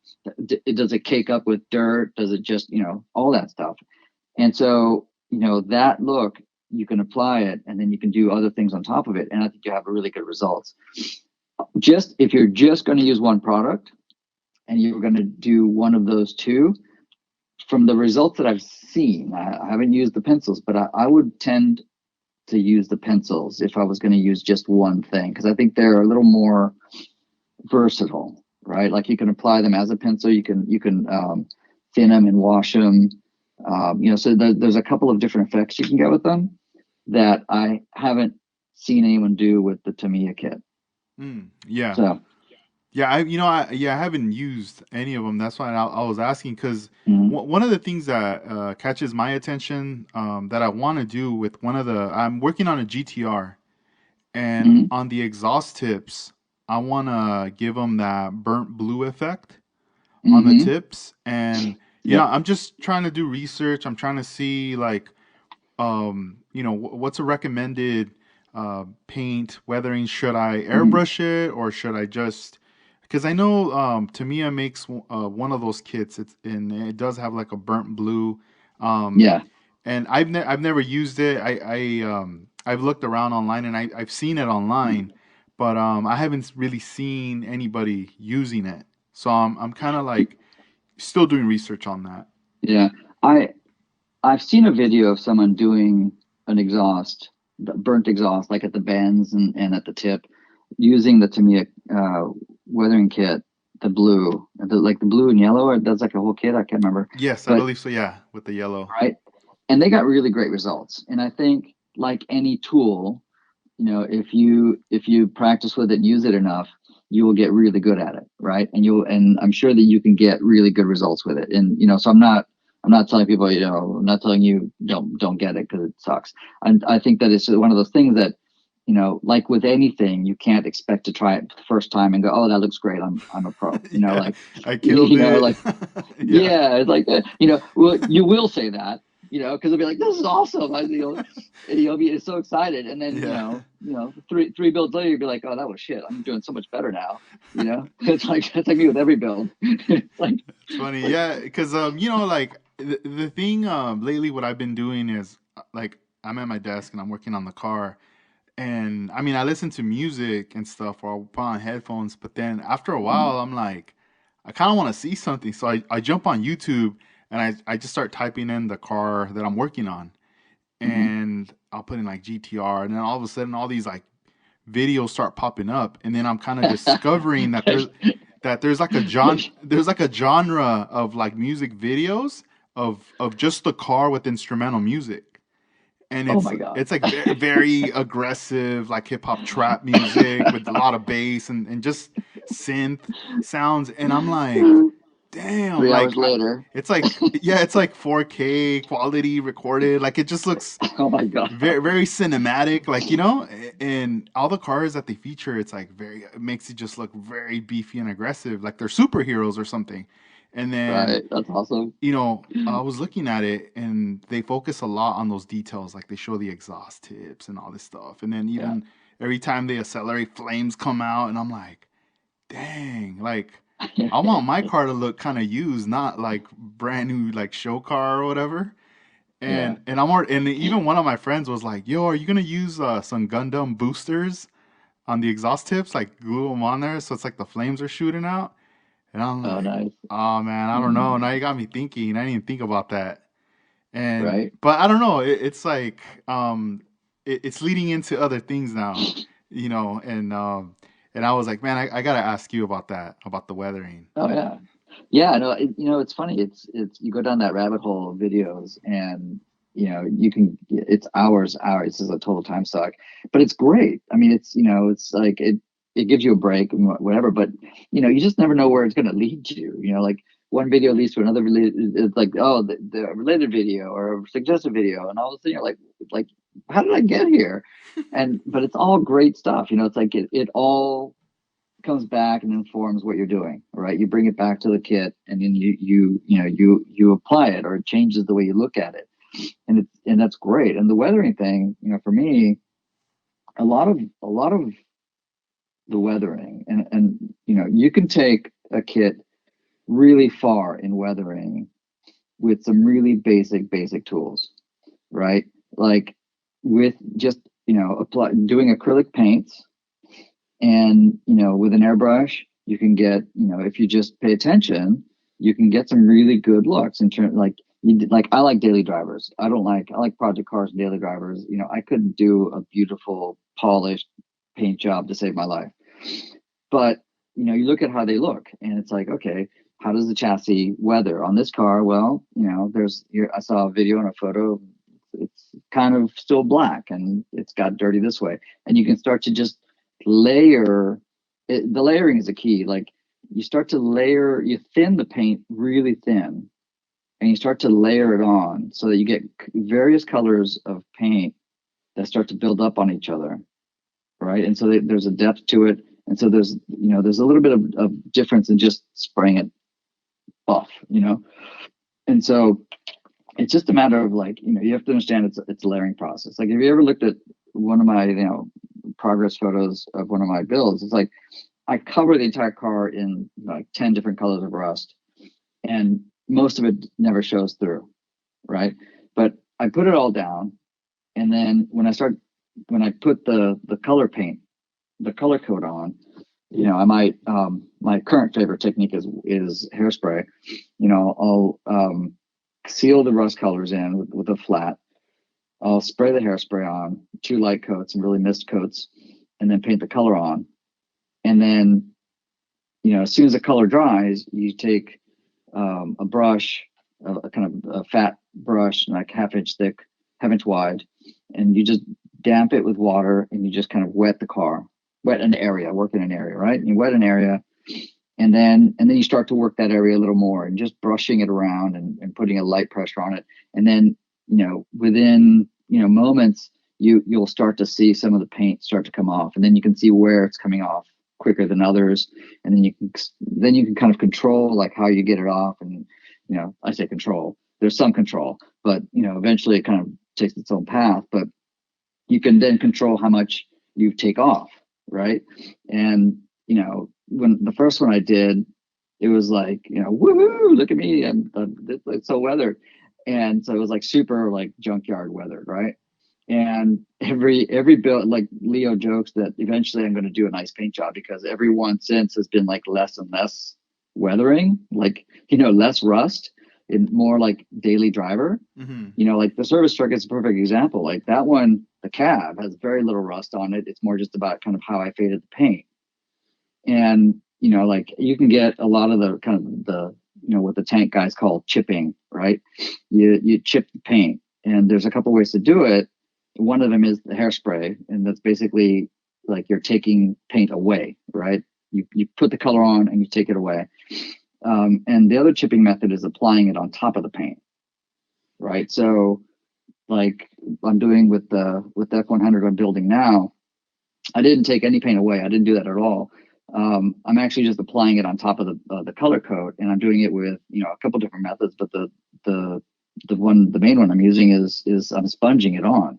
does it cake up with dirt? Does it just, all that stuff? And so, that look, you can apply it and then you can do other things on top of it. And I think you have really good results. Just if you're just going to use one product and you're going to do one of those two, from the results that I've seen, I haven't used the pencils, but I would tend to use the pencils if I was going to use just one thing, because I think they're a little more versatile, right? Like you can apply them as a pencil, you can thin them and wash them. So there's a couple of different effects you can get with them that I haven't seen anyone do with the Tamiya kit. Yeah. So, Yeah, I haven't used any of them. That's why I was asking because mm, one of the things that catches my attention that I want to do with I'm working on a GTR, and mm, on the exhaust tips, I want to give them that burnt blue effect on the mm-hmm, tips, and yep, I'm just trying to do research. I'm trying to see like what's a recommended paint weathering? Should I mm, airbrush it or should I just? Because I know Tamiya makes one of those kits. And it does have like a burnt blue, um, yeah. and I've never used it. I've looked around online and I've seen it online, but I haven't really seen anybody using it. So I'm kind of like still doing research on that. Yeah. I I've seen a video of someone doing an exhaust, the burnt exhaust, like at the bends and at the tip, using the Tamiya weathering kit, the blue, like the blue and yellow, or that's like a whole kit. I can't remember, Yes, I but believe so. Yeah, with the yellow. right, and they got really great results. And I think like any tool, if you practice with it and use it enough, you will get really good at it, right? And I'm sure that you can get really good results with it. And so I'm not telling people, I'm not telling you don't get it because it sucks. And I think that it's one of those things that, like with anything, you can't expect to try it the first time and go, oh, that looks great. I'm a pro. Yeah, Like, I killed it. like, Yeah. yeah, it's like that. Well, you will say that, because it'll be like, this is awesome. You'll be so excited, and then Yeah. three builds later, you'll be like, oh, that was shit. I'm doing so much better now. It's like me with every build. It's like, It's funny. Yeah, because like the thing lately what I've been doing is like I'm at my desk and I'm working on the car, and I mean I listen to music and stuff or I'll put on headphones, but then after a while I'm like I kind of want to see something, so I jump on YouTube and I just start typing in the car that I'm working on, mhm. and I'll put in like GTR, and then all of a sudden all these like videos start popping up, and then I'm kind of discovering that there's like a genre of like music videos of just the car with instrumental music, and Oh it's my god. it's like very aggressive like hip hop trap music with a lot of bass and just synth sounds, and I'm like, damn, 3 hours later. it's like yeah, it's like 4K quality recorded, like it just looks Oh my god. very cinematic, like and all the cars that they feature, it's like it makes it just look very beefy and aggressive, like they're superheroes or something. And then Right. That's awesome. I was looking at it and they focus a lot on those details, like they show the exhaust tips and all this stuff, and then Yeah. even every time they accelerate, flames come out, and I'm like, dang, like I want my car to look kind of used, not like brand new, like show car or whatever. Yeah. And even one of my friends was like, "Yo, are you gonna use some Gundam boosters on the exhaust tips, like glue them on there, so it's like the flames are shooting out?" And I'm Oh, like, nice. "Oh man, I don't know." Mm, Now you got me thinking. I didn't even think about that. And right. but I don't know. It's like it's leading into other things now, you know. And I was like, man, I gotta ask you about that, about the weathering. Oh yeah. Yeah, no, it's funny. It's you go down that rabbit hole of videos, and it's hours. This is a total time suck, but it's great. I mean, it's like it. it gives you a break and whatever, but you just never know where it's going to lead you. Like one video leads to another. It's like, oh, the related video or a suggested video, and all of a sudden you're like, how did I get here? But it's all great stuff. It's like it all comes back and informs what you're doing, right? You bring it back to the kit, and then you apply it, or it changes the way you look at it, and that's great. And the weathering thing, for me, a lot of the weathering, and you can take a kit really far in weathering with some really basic tools, right? Like with just doing acrylic paints, and with an airbrush you can get, if you just pay attention, you can get some really good looks in terms, like I like daily drivers. I like project cars and daily drivers. I couldn't do a beautiful polished paint job to save my life, but you look at how they look, and it's like, okay, how does the chassis weather on this car? Well, there's here, I saw a video and a photo. It's kind of still black, and it's got dirty this way, and you can start to just layer it. The layering is a key. Like you start to layer, you thin the paint really thin, and you start to layer it on so that you get various colors of paint that start to build up on each other, right? And so there's a depth to it, and so there's a little bit of difference in just spraying it buff, and so it's just a matter of, like, you have to understand it's a layering process. Like, have you ever looked at one of my progress photos of one of my builds? It's like I cover the entire car in like 10 different colors of rust, and most of it never shows through, right? But I put it all down, and then when I put the color paint, the color coat on, I might, my current favorite technique is hairspray. I'll seal the rust colors in with a flat. I'll spray the hairspray on, two light coats and really mist coats, and then paint the color on. And then, as soon as the color dries, you take a brush, a kind of a fat brush, like half-inch thick, half-inch wide, and you just damp it with water, and you just kind of wet the car, wet an area, work in an area, right? And you wet an area, and then you start to work that area a little more, and just brushing it around, and putting a light pressure on it. And then within moments, you'll start to see some of the paint start to come off, and then you can see where it's coming off quicker than others, and then you can kind of control, like, how you get it off. And I say control, there's some control, but eventually it kind of takes its own path. But you can then control how much you take off, right? And when the first one I did, it was like, woohoo, look at me, it's so weathered. And so it was like super, like, junkyard weathered, right? And every build, like, Leo jokes that eventually I'm going to do a nice paint job, because every one since has been like less and less weathering, like, less rust, and more like daily driver. Hmm. Like the service truck is a perfect example. Like that one, the cab has very little rust on it. It's more just about kind of how I faded the paint. And like, you can get a lot of the kind of what the tank guys call chipping, right? You chip the paint, and there's a couple ways to do it. One of them is the hairspray, and that's basically like you're taking paint away, right? You put the color on and you take it away. And the other chipping method is applying it on top of the paint, right? So, like I'm doing with the F100 I'm building now, I didn't take any paint away. I didn't do that at all. I'm actually just applying it on top of the color coat, and I'm doing it with a couple different methods. But the main one I'm using is I'm sponging it on,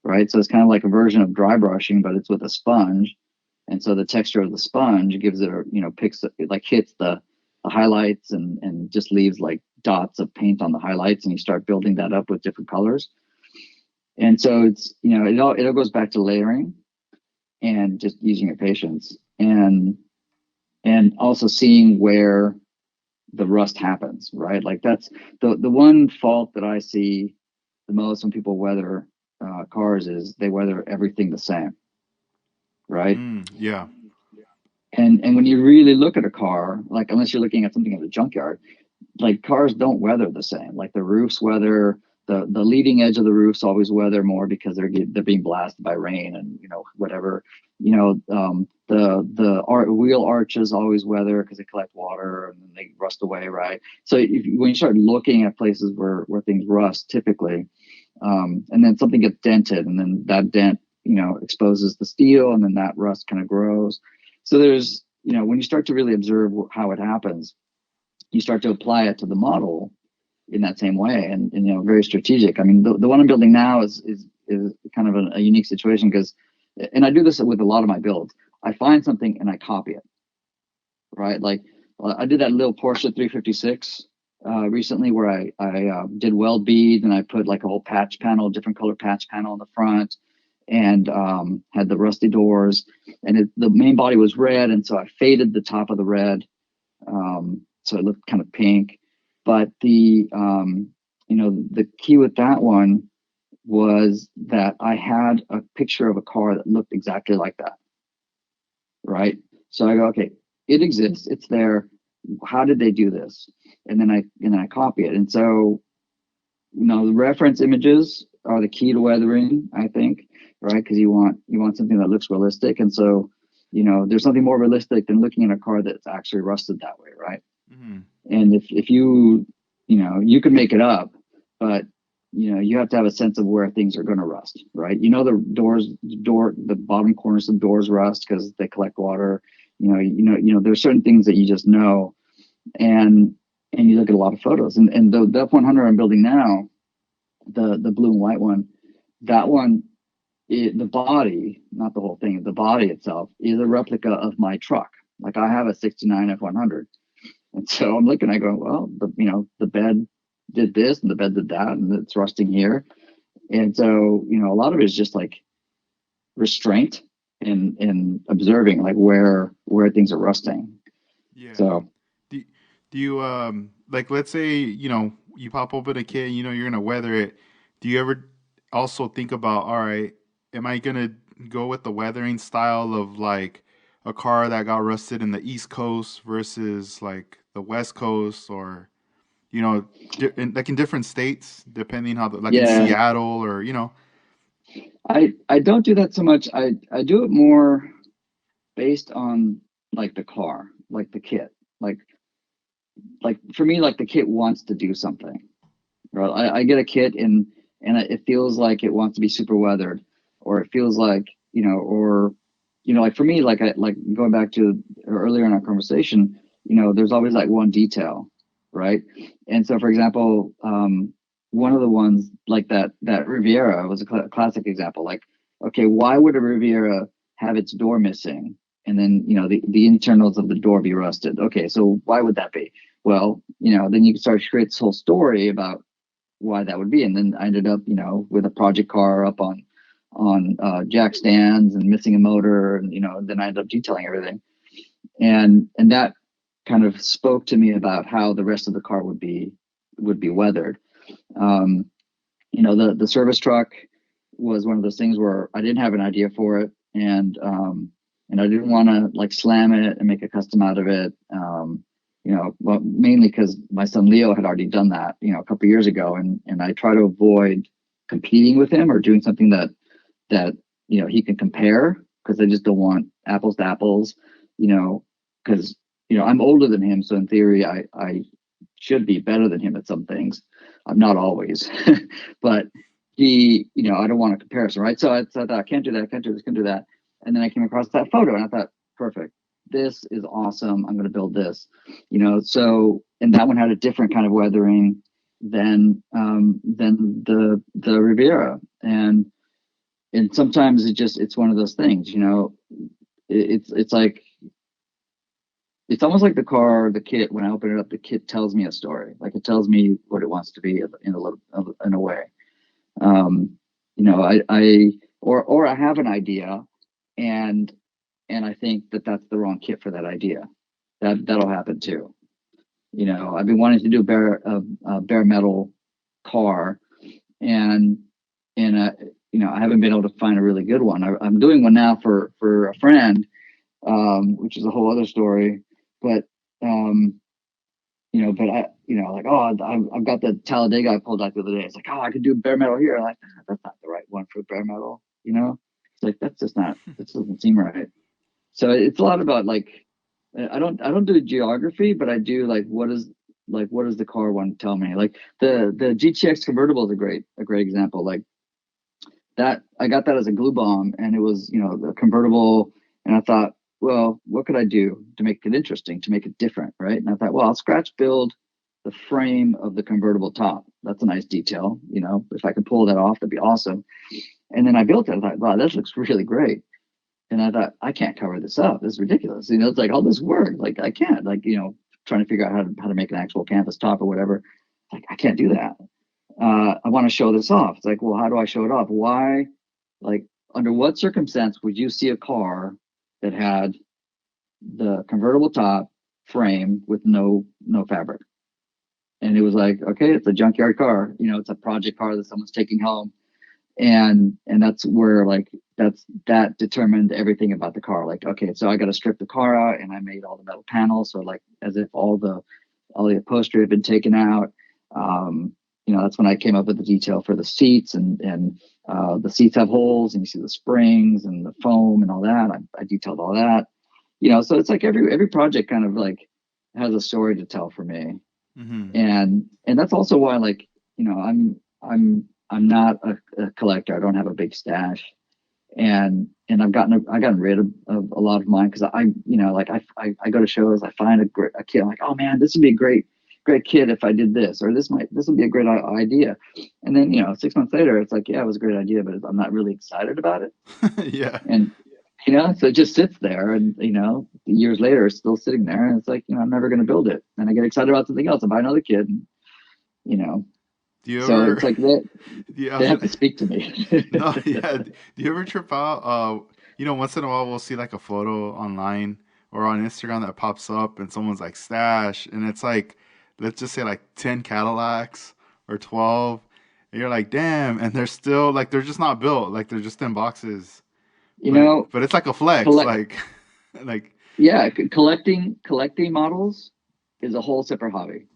right? So it's kind of like a version of dry brushing, but it's with a sponge. And so the texture of the sponge gives it picks it, like, hits the highlights, and just leaves like dots of paint on the highlights, and you start building that up with different colors. And so it's it all goes back to layering, and just using your patience, and also seeing where the rust happens, right? Like that's the one fault that I see the most when people weather cars, is they weather everything the same, right? Yeah. And when you really look at a car, like, unless you're looking at something in the junkyard, like, cars don't weather the same. Like the roofs weather, the leading edge of the roofs always weather more, because they're being blasted by rain and whatever. wheel arches always weather because they collect water and then they rust away, right? So when you start looking at places where things rust, typically, and then something gets dented, and then that dent, exposes the steel, and then that rust kind of grows. So there's, when you start to really observe how it happens, you start to apply it to the model in that same way, and very strategic. I mean, the one I'm building now is kind of a unique situation because, and I do this with a lot of my builds. I find something and I copy it, right? Like I did that little Porsche 356 recently where I did weld bead and I put like a whole patch panel, different color patch panel in the front, and had the rusty doors, and the main body was red, and so I faded the top of the red, so it looked kind of pink. But the key with that one was that I had a picture of a car that looked exactly like that, right? So I go, okay, it exists, it's there. How did they do this? And then I copy it. And so, the reference images are the key to weathering, I think, right? Because you want something that looks realistic. And so, there's something more realistic than looking at a car that's actually rusted that way, right? Hmm. And if you can make it up, but you have to have a sense of where things are going to rust, right? The bottom corners of doors rust because they collect water. There's certain things that you just know, and you look at a lot of photos, and the F100 I'm building now, the blue and white one, that one, the body, not the whole thing, the body itself is a replica of my truck. Like I have a '69 F100. And so I'm looking, I go, well, the bed did this and the bed did that, and it's rusting here. And so, a lot of it is just like restraint and observing like where things are rusting. Yeah. So Do do you like, let's say, you pop open a kit, you're gonna weather it. Do you ever also think about, all right, am I gonna go with the weathering style of like a car that got rusted in the East Coast versus like the West Coast, or like in different states, depending how like in yeah, Seattle, or I don't do that so much. I do it more based on like the car, like the kit. Like for me, like the kit wants to do something. Right? I get a kit and it feels like it wants to be super weathered, or it feels like, or like for me, like like going back to earlier in our conversation, there's always like one detail, right? And so, for example, one of the ones like that Riviera was a classic example. Like, okay, why would a Riviera have its door missing, and then the internals of the door be rusted? Okay, so why would that be? Well, then you can start to create this whole story about why that would be. And then I ended up, with a project car up on jack stands and missing a motor, and then I ended up detailing everything, and that kind of spoke to me about how the rest of the car would be weathered. Um, the service truck was one of those things where I didn't have an idea for it, and I didn't want to like slam it and make a custom out of it. Well, mainly because my son Leo had already done that, a couple of years ago, and I try to avoid competing with him or doing something that he can compare, because I just don't want apples to apples, because I'm older than him, so in theory I should be better than him at some things. I'm not always, but I don't want a comparison, right? So I thought, I can't do that, I can't do this, can't do that. And then I came across that photo and I thought, perfect. This is awesome. I'm going to build this, So, and that one had a different kind of weathering than the Riviera, and sometimes it's one of those things, it's like it's almost like the kit. When I open it up, the kit tells me a story. Like it tells me what it wants to be in a way. Um, or I have an idea, and I think that that's the wrong kit for that idea. That'll happen too. I've been wanting to do a bare metal car, and I haven't been able to find a really good one. I'm doing one now for a friend, which is a whole other story. But but like, oh, I've got the Talladega I pulled out the other day. It's like, oh, I could do bare metal here. I'm like, that's not the right one for bare metal. It's like, that's just not. This doesn't seem right. So it's a lot about like I don't do geography, but I do like what does the car want to tell me? Like the GTX convertible is a great example. Like that I got that as a glue bomb, and it was the convertible, and I thought, well, what could I do to make it interesting, to make it different, right? And I thought, well, I'll scratch build the frame of the convertible top. That's a nice detail. If I could pull that off, that'd be awesome. And then I built it. I thought, wow, this looks really great. And I thought, I can't cover this up. This is ridiculous. It's like all this work. Like I can't. Like trying to figure out how to make an actual canvas top or whatever. Like I can't do that. I want to show this off. It's like, well, how do I show it off? Why? Like, under what circumstance would you see a car that had the convertible top frame with no fabric? And it was like, okay, it's a junkyard car. It's a project car that someone's taking home, and that's where like that determined everything about the car. Like, okay, so I got to strip the car out, and I made all the metal panels, so like as if all the upholstery had been taken out. That's when I came up with the detail for the seats, and the seats have holes, and you see the springs and the foam and all that. I detailed all that. So it's like every project kind of like has a story to tell for me, Hmm. and that's also why like I'm not a collector. I don't have a big stash, and I've gotten rid of a lot of mine because like I go to shows, I find a kit, I'm like, oh man, this would be a great kit if I did this, or this would be a great idea. And then 6 months later it's like, yeah, it was a great idea, but I'm not really excited about it. Yeah. And so it just sits there, and years later it's still sitting there, and it's like, I'm never going to build it, and I get excited about something else, I buy another kit, and you know Do you so ever? it's like that Yeah. they have to speak to me. No. Yeah. Do you ever trip out? Once in a while we'll see like a photo online or on Instagram that pops up, and someone's like stash, and it's like, let's just say like 10 Cadillacs or 12, and you're like, damn, and they're still like they're just not built, like they're just in boxes, you but know it's like a flex, collect like, like Yeah, collecting models is a whole separate hobby.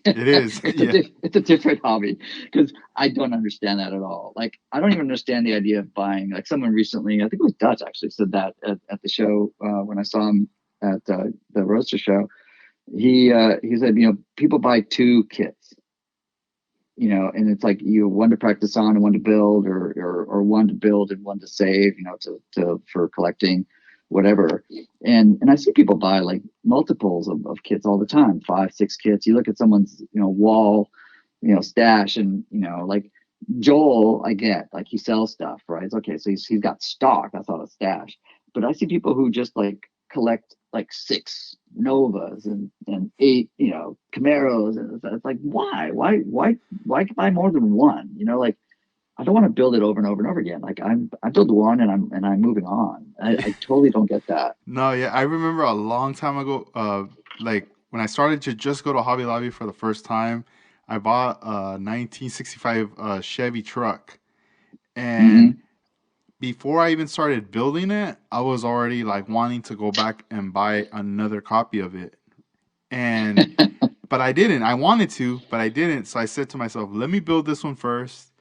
it is. Yeah. It's a different hobby because I don't understand that at all. Like I don't even understand the idea of buying. Like someone recently, I think it was Dutch actually, said that at the show when I saw him at the Roadster show. He said, people buy two kits, and it's like you one to practice on and one to build, or one to build and one to save, to for collecting, whatever. And I see people buy like multiples of kits all the time, 5, 6 kits. You look at someone's wall, stash, and like Joel, I get like he sells stuff, right? It's okay, so he's got stock. That's not a stash. But I see people who just like collect like 6 Novas and 8 Camaros, and it's like, why buy more than one? Like I don't want to build it over and over and over again. Like I build one, and I'm moving on. I totally don't get that. No, yeah, I remember a long time ago, like when I started to just go to Hobby Lobby for the first time, I bought a 1965 Chevy truck, and Hmm. before I even started building it, I was already like wanting to go back and buy another copy of it. And but I didn't. I wanted to, but I didn't. So I said to myself, let me build this one first,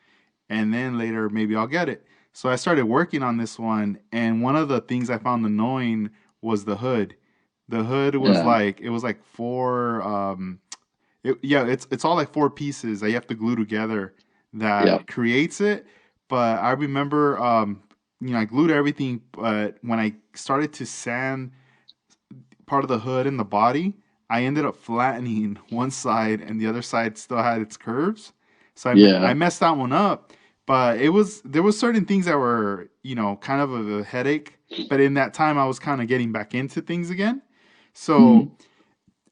and then later maybe I'll get it. So I started working on this one, and one of the things I found annoying was the hood. The hood was Yeah, like, it was like four yeah, it's all like four pieces that you have to glue together yeah, that creates it. But I remember I glued everything, but when I started to sand part of the hood and the body, I ended up flattening one side, and the other side still had its curves. So I yeah. messed that one up. But there was certain things that were, kind of a headache. But in that time, I was kind of getting back into things again. So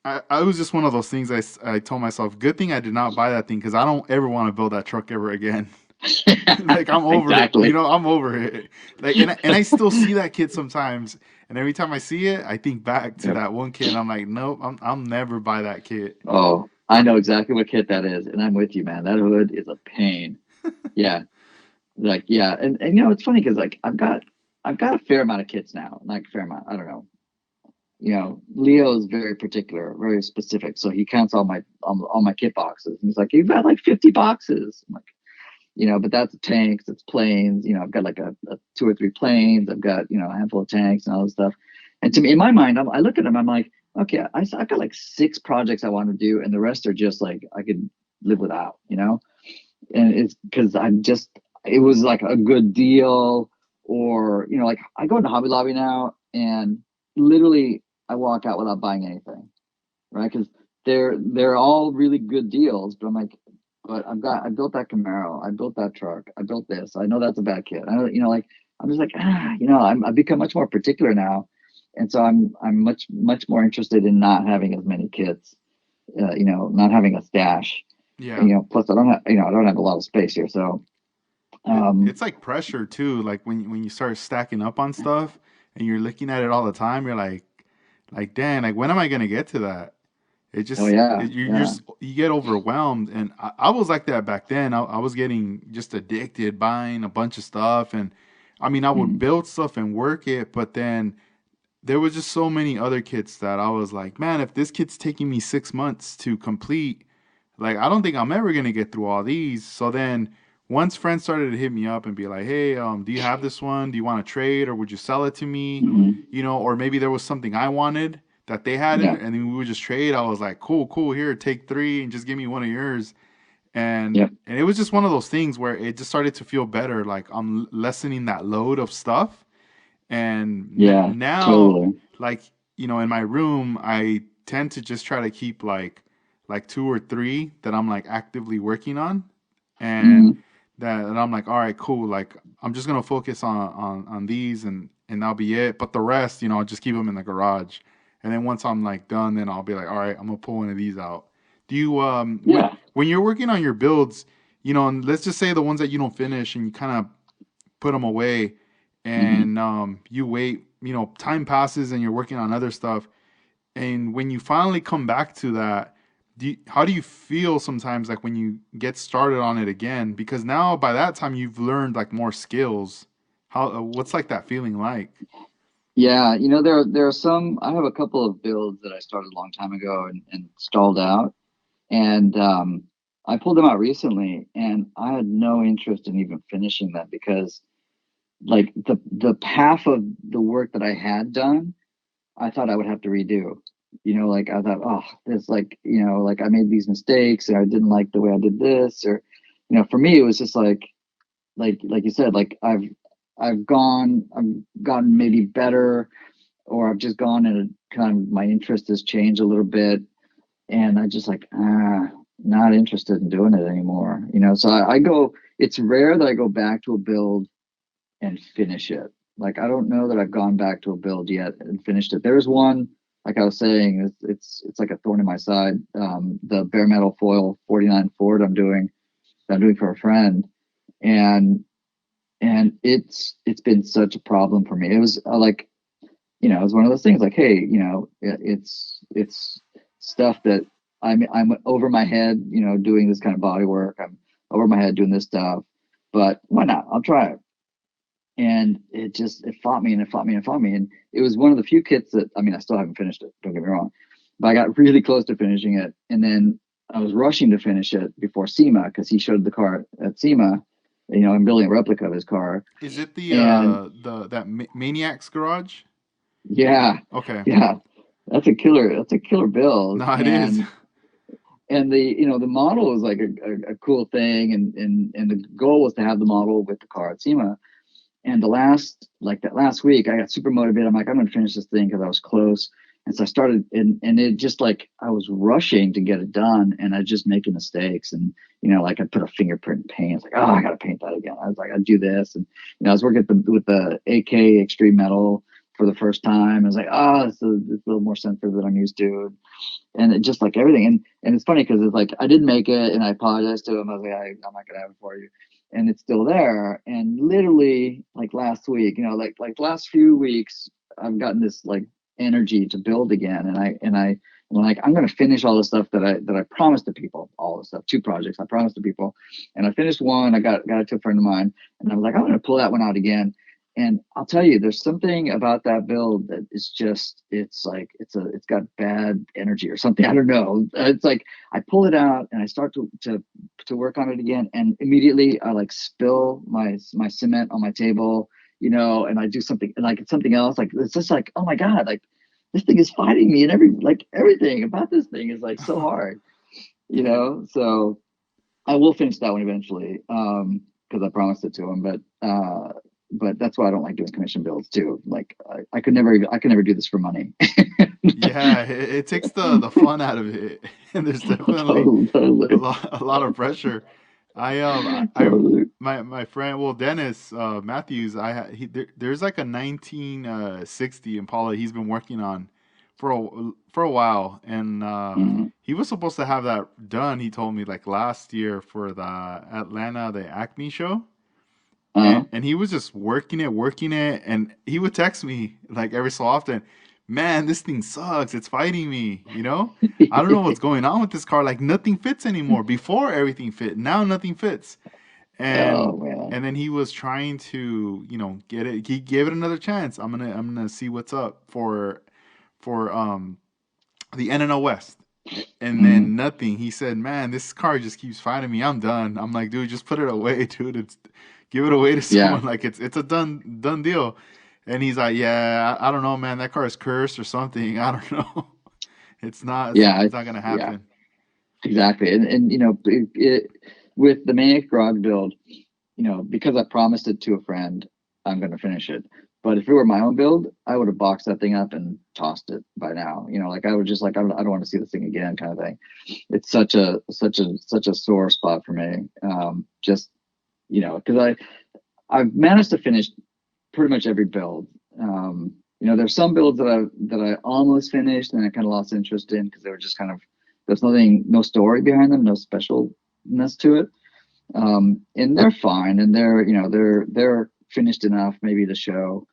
Hmm. I was just one of those things. I told myself, good thing I did not buy that thing, because I don't ever want to build that truck ever again. Like I'm over it. Exactly. I'm over it. Like, and I still see that kid sometimes, and every time I see it, I think back to Yep. that one kid, and I'm like, nope, I'll never buy that kid. Oh, I know exactly what kit that is, and I'm with you, man. That hood is a pain. Yeah, like yeah, and it's funny because like I've got a fair amount of kits now, like a fair amount. I don't know. Leo is very particular, very specific, so he counts all my kit boxes. And he's like, you've got like 50 boxes. I'm like, but that's tanks, it's planes. I've got like a two or three planes. I've got, a handful of tanks and all this stuff. And to me, in my mind, I look at them, I'm like, okay, I've got like six projects I want to do, and the rest are just like I could live without. And it's because it was like a good deal, or like I go into Hobby Lobby now, and literally I walk out without buying anything, right? Because they're all really good deals, but I'm like, but I built that Camaro, I built that truck, I built this. I know that's a bad kit. I know, like I'm just like I've become much more particular now, and so I'm much more interested in not having as many kits, not having a stash. Yeah. Plus I don't have a lot of space here, so It's like pressure too. Like when you start stacking up on stuff and you're looking at it all the time, you're like, dang, like when am I gonna get to that? It oh just yeah, you're yeah. just you get overwhelmed, and I was like that back then. I was getting just addicted, buying a bunch of stuff, and I mean I would Mhm. build stuff and work it, but then there was just so many other kits that I was like, man, if this kit's taking me 6 months to complete, like I don't think I'm ever gonna get through all these. So then once friends started to hit me up and be like, hey, do you have this one? Do you want to trade or would you sell it to me? Mhm. Or maybe there was something I wanted that they hadn't, Yeah, and then we would just trade. I was like, cool, cool, here, take three and just give me one of yours. And yep, and it was just one of those things where it just started to feel better, like I'm lessening that load of stuff. And yeah, now, totally. like, in my room, I tend to just try to keep like two or three that I'm like actively working on, and Hmm. that I'm like, all right, cool. Like, I'm just gonna focus on these, and that'll be it. But the rest, I'll just keep them in the garage. And then once I'm like done, then I'll be like, all right, I'm gonna pull one of these out. Do you Yeah. when you're working on your builds, and let's just say the ones that you don't finish and you kind of put them away, Hmm. and you wait, time passes and you're working on other stuff, and when you finally come back to that, how do you feel sometimes, like when you get started on it again, because now by that time you've learned like more skills? How what's like that feeling like? Yeah, there are some. I have a couple of builds that I started a long time ago and stalled out, and I pulled them out recently, and I had no interest in even finishing them because, like, the half of the work that I had done, I thought I would have to redo. Like I thought, oh, this, like, like I made these mistakes, or I didn't like the way I did this, or, for me it was just like you said, like I've gotten maybe better, or I've just gone and kind of my interest has changed a little bit, and I just like not interested in doing it anymore. So I go. It's rare that I go back to a build and finish it. Like I don't know that I've gone back to a build yet and finished it. There's one, like I was saying, it's like a thorn in my side. The bare metal foil 49 Ford I'm doing for a friend, and it's been such a problem for me. It was like, it was one of those things like, hey, it's stuff that I'm over my head, doing this kind of body work. I'm over my head doing this stuff, but why not? I'll try it. And it fought me and it fought me and it fought me. And it was one of the few kits that, I mean, I still haven't finished it, don't get me wrong, but I got really close to finishing it. And then I was rushing to finish it before SEMA because he showed the car at SEMA. I'm building a replica of his car. Is it And that Maniac's garage? yeah, Okay. yeah, that's a killer build. No, it is. And the model was like a cool thing. And the goal was to have the model with the car at SEMA. And that last week, I got super motivated. I'm like, I'm gonna finish this thing because I was close. And so I started, and it just, like, I was rushing to get it done, and I was just making mistakes. And like I put a fingerprint in paint. It's like, oh, I gotta paint that again. I was like, I do this, and I was working with the AK Extreme Metal for the first time. I was like, oh, it's a little more sensitive than I'm used to, and it just, like, everything. And it's funny because it's like I didn't make it, and I apologized to him. I was like, I'm not gonna have it for you, and it's still there. And literally, like last week, like the last few weeks, I've gotten this, like, energy to build again, and like, I'm gonna finish all the stuff that I promised to people, all the stuff, two projects I promised to people, and I finished one. I got it to a friend of mine, and I was like, I'm gonna pull that one out again. And I'll tell you, there's something about that build that is just, it's like, it's got bad energy or something. I don't know. It's like I pull it out and I start to work on it again, and immediately I like spill my cement on my table, and I do something like it's something else. Like it's just like, oh my God, like this thing is fighting me, and everything about this thing is like so hard, Dude. So I will finish that one eventually, because I promised it to him. But that's why I don't like doing commission builds too. Like I could never do this for money. Yeah, it takes the fun out of it, and there's definitely Totally, a lot of pressure. I totally. my friend, well, Dennis Matthews, there's like a 1960 Impala he's been working on for a while, and Mhm. he was supposed to have that done. He told me like last year for the Atlanta the Acme show. Uh, And he was just working it, and he would text me like every so often, man, this thing sucks. It's fighting me, you know? I don't know what's going on with this car. Like nothing fits anymore. Before everything fit, now nothing fits. And oh man, and then he was trying to, get it. He gave it another chance. I'm gonna see what's up for the NNO West. And hmm then nothing. He said, "Man, this car just keeps fighting me. I'm done." I'm like, "Dude, just put it away, dude. Give it away to yeah, someone. Like it's a done deal." And he's like, "Yeah, I don't know, man. That car is cursed or something. I don't know. yeah, It's not gonna yeah, happen." exactly. And with the Maniac Garage build, because I promised it to a friend, I'm going to finish it. But if it were my own build, I would have boxed that thing up and tossed it by now. Like I would just like, I don't want to see this thing again, kind of thing. It's such a sore spot for me. Just, because I've managed to finish pretty much every build. There's some builds that I almost finished and I kind of lost interest in because they were just kind of, there's nothing, no story behind them, no specialness to it. And they're fine, and they're finished enough maybe to show.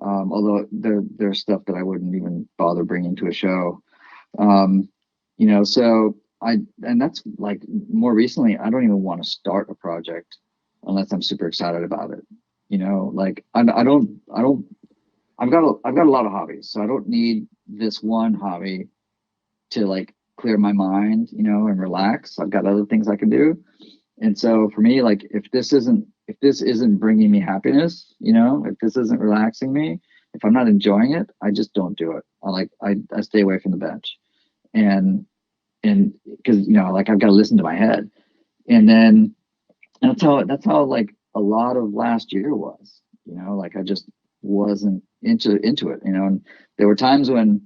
Although there's stuff that I wouldn't even bother bringing to a show. Um, so and that's like more recently, I don't even want to start a project unless I'm super excited about it. Like I don't I've got a lot of hobbies, so I don't need this one hobby to like clear my mind, and relax. I've got other things I can do. And so for me, like if this isn't bringing me happiness, if this isn't relaxing me, if I'm not enjoying it, I just don't do it. I stay away from the bench. And because like I've got to listen to my head. And then that's how like a lot of last year was. Like I just wasn't into it. And there were times when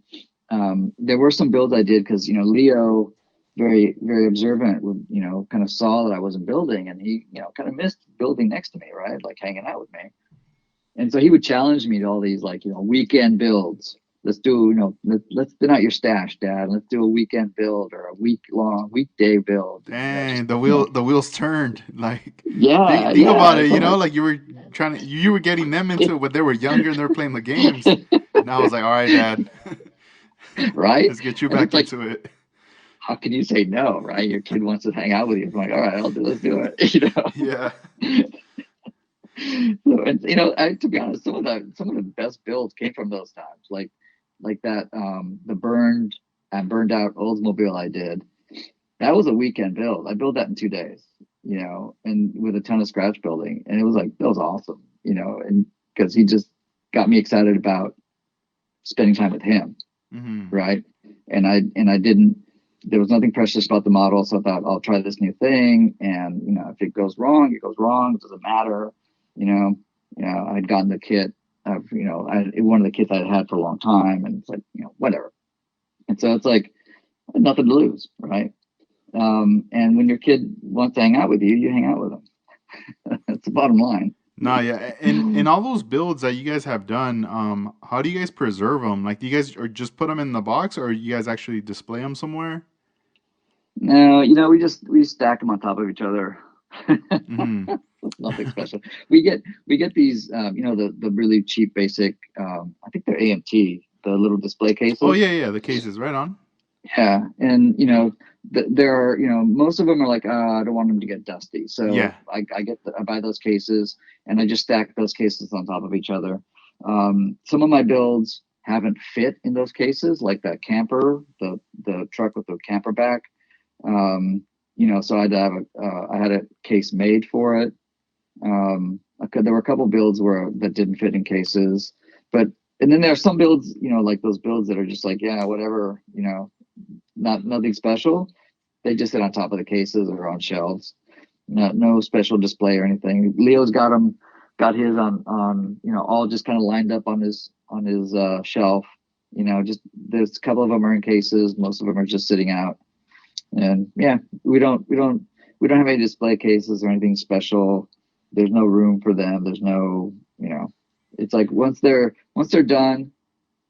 there were some builds I did because Leo, very very observant, would kind of saw that I wasn't building, and he kind of missed building next to me, right, like hanging out with me. And so he would challenge me to all these like weekend builds. Let's do let's thin out your stash, Dad. Let's do a weekend build or a week long weekday build. And, just Dang, the wheels turned. Like, yeah, think about yeah. it. So I'm like, Like you were getting them into it, but they were younger and they're playing the games. Now I was like, all right, Dad, right? let's get you And back it's like, into it. how can you say no, right? Your kid wants to hang out with you. I'm like, all right, let's do it. Yeah. So, and to be honest, some of the best builds came from those times, like that the burned out Oldsmobile I did. That was a weekend build. I built that in 2 days, and with a ton of scratch building, and it was like that was awesome, and because he just got me excited about spending time with him, Hmm. right? And I didn't. There was nothing precious about the model, so I thought I'll try this new thing, and if it goes wrong, it goes wrong. It doesn't matter, you know. I'd gotten the kit of one of the kits I'd had for a long time, and it's like whatever. And so it's like nothing to lose, right? And when your kid wants to hang out with you, you hang out with them. That's the bottom line. No, yeah, and all those builds that you guys have done, how do you guys preserve them? Like, do you guys or just put them in the box, or you guys actually display them somewhere? No, we stack them on top of each other. Hmm. Nothing special. We get these, the really cheap basic. I think they're AMT, the little display Oh cases. yeah, yeah, the cases, right on. Yeah, and there are, most of them are like, I don't want them to get dusty, so Yeah. I buy those cases and I just stack those cases on top of each other. Some of my builds haven't fit in those cases, like that camper, the truck with the camper back. So I had a case made for it. There were a couple builds where that didn't fit in cases, but and then there are some builds, like those builds that are just like, yeah, whatever, nothing special. They just sit on top of the cases or on shelves. No special display or anything. Leo's got his on all just kind of lined up on his shelf. Just there's a couple of them are in cases. Most of them are just sitting out. And yeah, we don't have any display cases or anything special. There's no room for them. There's no, it's like once they're done,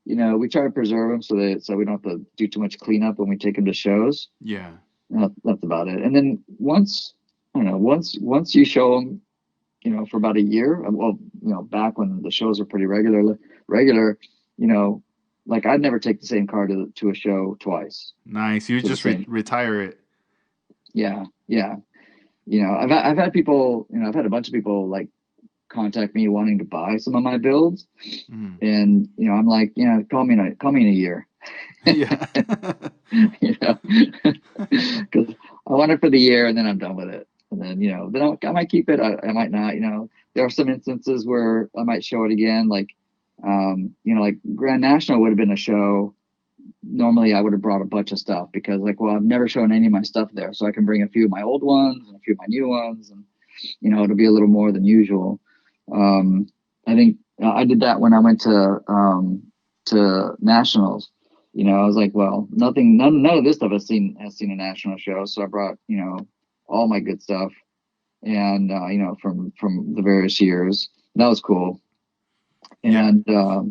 we try to preserve them so we don't have to do too much cleanup when we take them to shows. Yeah. That's about it. And then once, I don't know, once you show them, for about a year, well, back when the shows were pretty regular, you know, like I'd never take the same car to a show twice Nice. You to the just same. retire it. Yeah, yeah. I've had people, I've had a bunch of people like contact me wanting to buy some of my builds, Mm. and I'm like, call me in a year. Yeah. you know, because I want it for the year and then I'm done with it. And then, I might keep it. I might not. There are some instances where I might show it again. Like Grand National would have been a show. Normally, I would have brought a bunch of stuff because, like, well, I've never shown any of my stuff there, so I can bring a few of my old ones and a few of my new ones, and it'll be a little more than usual. Um, I think I did that when I went to nationals. I was like, well, none of this stuff has seen a national show, so I brought all my good stuff, and from the various years. That was cool. Yeah. And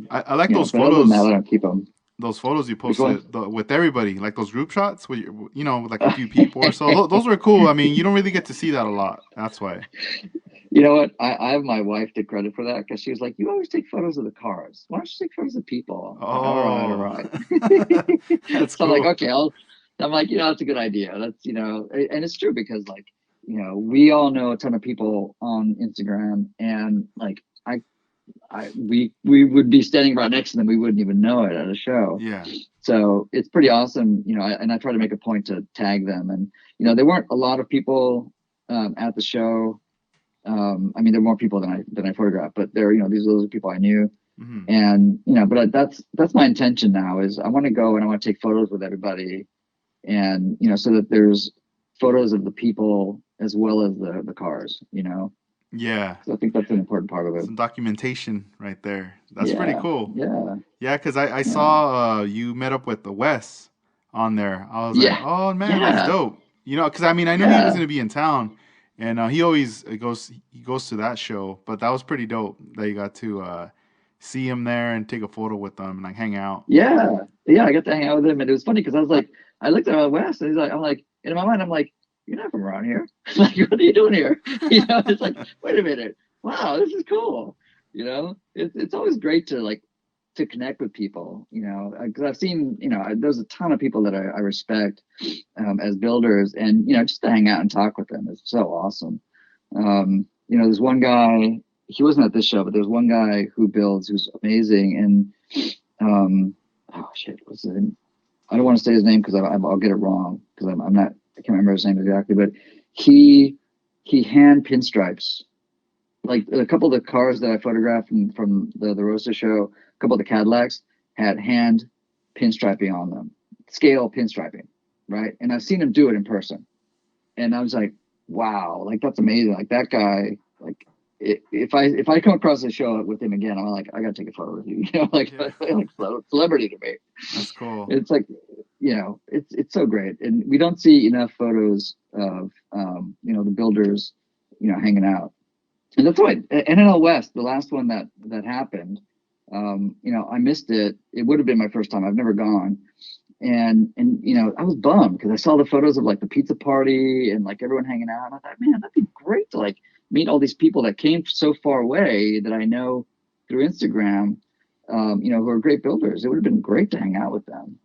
I like those but other than that, I photos. don't keep them. Those photos you Which one? posted with everybody, like those group shots with with like a few people or so. Those are cool. I mean, you don't really get to see that a lot. That's why. You know what? I have my wife to credit for that because she was like, "You always take photos of the cars. Why don't you take photos of people?" I'm like, all right, all Oh, right. that's So I'm like, cool. okay, I'm like, that's a good idea. That's and it's true because like, we all know a ton of people on Instagram, and like, we would be standing right next to them. We wouldn't even know it at a show. Yeah. So it's pretty awesome, and I try to make a point to tag them. And there weren't a lot of people at the show. I mean, there were more people than I photographed, but those are people I knew. Hmm. And but that's my intention now is I want to go and I want to take photos with everybody, and so that there's photos of the people as well as the cars. Yeah. So I think that's an important part of it. Some documentation right there. That's pretty Yeah, cool. yeah, Yeah, because I yeah, saw you met up with the Wes on there. I was like, yeah, oh man, that's yeah, dope. Because I mean, I knew he was yeah. gonna be in town, and he always goes to that show. But that was pretty dope that you got to see him there and take a photo with them and like hang out. Yeah, yeah, I got to hang out with him, and it was funny because I was like, I looked at West, and I'm like, in my mind, I'm like, you're not from around here. Like, what are you doing here? It's like, wait a minute, wow, this is cool. It's always great to to connect with people. Because I've seen, there's a ton of people that I respect as builders, and just to hang out and talk with them is so awesome. There's one guy. He wasn't at this show, but there's one guy who builds who's amazing, and oh shit, what's his name? I don't want to say his name because I'll get it wrong because I'm not, I can't remember his name exactly, but he he hand pinstripes like a couple of the cars that I photographed from the Rosa show. A couple of the Cadillacs had hand pinstriping on them, scale pinstriping, right? And I've seen him do it in person, and I was like, wow, like that's amazing. Like that guy, like if I come across a show with him again, I'm like, I gotta take a photo with you. Yeah, Like celebrity to me. that's cool. It's like, it's so great, and we don't see enough photos of the builders, hanging out. And that's why NNL West, the last one that happened, I missed it. It would have been my first time. I've never gone, and I was bummed because I saw the photos of like the pizza party and like everyone hanging out. And I thought, man, that'd be great to like meet all these people that came so far away that I know through Instagram, who are great builders. It would have been great to hang out with them.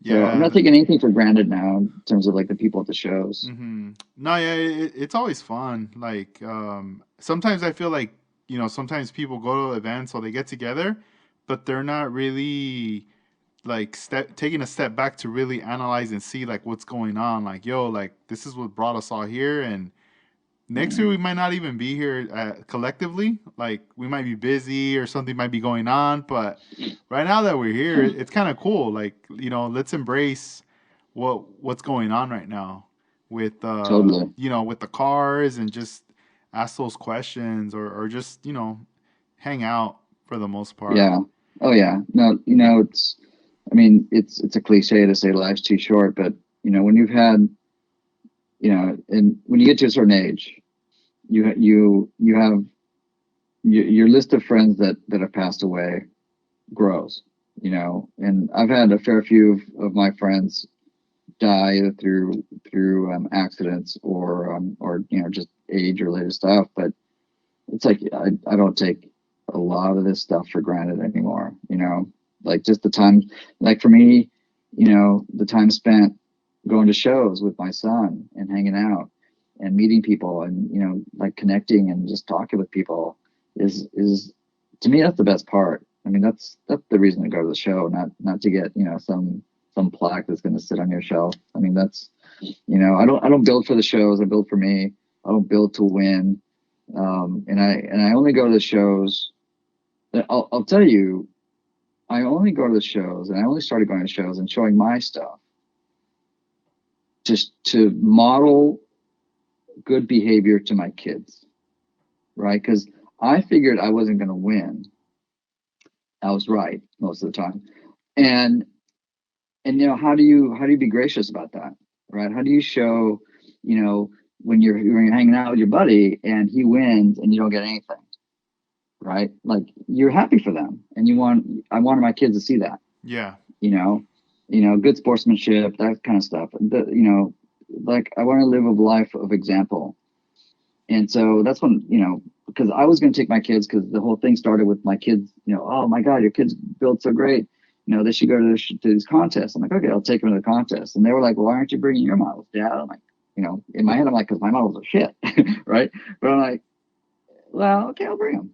So I'm not Yeah. taking anything for granted now in terms of like the people at the shows. No, yeah, it's always fun. Like, sometimes I feel like, sometimes people go to events or they get together, but they're not really like taking a step back to really analyze and see like what's going on. Like, yo, like this is what brought us all here, and next year Mm, we might not even be here collectively. Like, we might be busy or something might be going on, but right now that we're here, it's kind of cool. Like, let's embrace what's going on right now with totally. with the cars, and just ask those questions, or just hang out for the most part. Yeah. Oh yeah. No, it's I mean, it's a cliche to say life's too short, but when you've had, and when you get to a certain age, you have your list of friends that have passed away grows, and I've had a fair few of my friends die either through accidents or just age related stuff. But it's like I don't take a lot of this stuff for granted anymore. Like just the time, like for me, the time spent going to shows with my son and hanging out and meeting people and like connecting and just talking with people is to me that's the best part. I mean that's the reason to go to the show, not to get some plaque that's going to sit on your shelf. I mean that's I don't build for the shows. I build for me. I don't build to win. And I only go to the shows. I'll tell you, I only go to the shows, and I only started going to shows and showing my stuff just to model good behavior to my kids, right? Because I figured I wasn't going to win. I was right most of the time, and how do you be gracious about that, right? How do you show, when you're hanging out with your buddy and he wins and you don't get anything, right? Like you're happy for them, and I wanted my kids to see that, Yeah. you know, good sportsmanship, that kind of stuff. Like I want to live a life of example, and so that's when because I was going to take my kids because the whole thing started with my kids. Oh my God, your kids build so great. They should go to these contests. I'm like, okay, I'll take them to the contest. And they were like, well, why aren't you bringing your models, Dad? I'm like, in my head, I'm like, because my models are shit, right? But I'm like, well, okay, I'll bring them.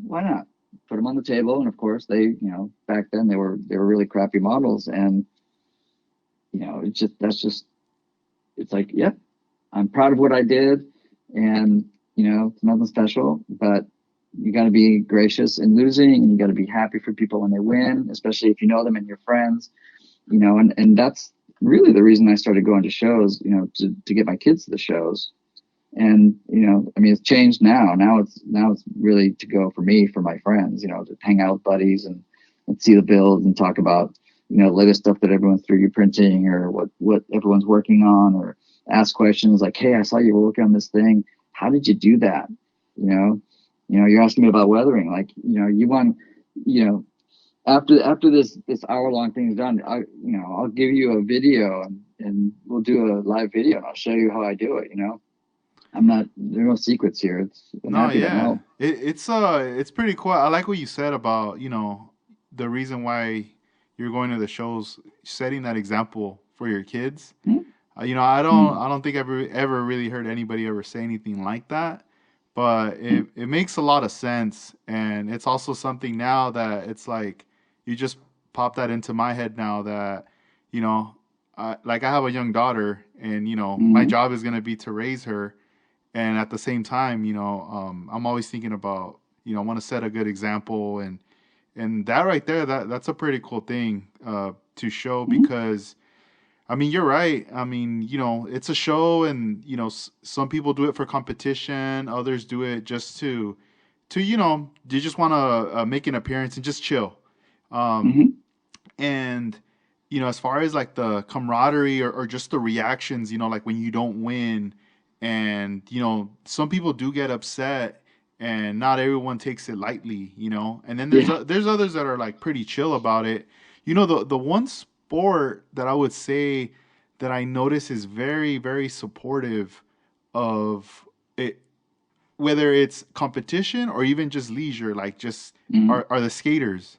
Why not? Put them on the table, and of course, back then they were really crappy models, and it's like, yep, I'm proud of what I did, and it's nothing special, but you got to be gracious in losing, and you got to be happy for people when they win, especially if you know them and you're friends, and that's really the reason I started going to shows, to get my kids to the shows. And I mean, it's changed now. Now it's really to go for me, for my friends, to hang out with buddies and see the builds and talk about latest stuff that everyone's 3D printing or what everyone's working on, or ask questions like, hey, I saw you were working on this thing. How did you do that? You know, you're asking me about weathering. Like, you want, you know, after this hour long thing is done, I'll give you a video, and we'll do a live video, and I'll show you how I do it. I'm not. There are no secrets here. I'm No, happy to yeah. help. It's pretty cool. I like what you said about, the reason why you're going to the shows, setting that example for your kids. I don't Mm-hmm. I don't think I've ever really heard anybody ever say anything like that, but it makes a lot of sense, and it's also something now that it's like you just pop that into my head now that, you know, like I have a young daughter, and my Mm-hmm. job is gonna be to raise her, and at the same time, I'm always thinking about, I want to set a good example, and that right there, that's a pretty cool thing to show, Mm-hmm. because I mean, you're right. I mean, it's a show, and some people do it for competition, others do it just to they just want to make an appearance and just chill. Um, Mm-hmm. and as far as like the camaraderie, or just the reactions, like when you don't win, and some people do get upset, and not everyone takes it lightly, and then there's Yeah. there's others that are like pretty chill about it. The one sport that I would say that I notice is very, very supportive of it, whether it's competition or even just leisure, like just Mm-hmm. are the skaters.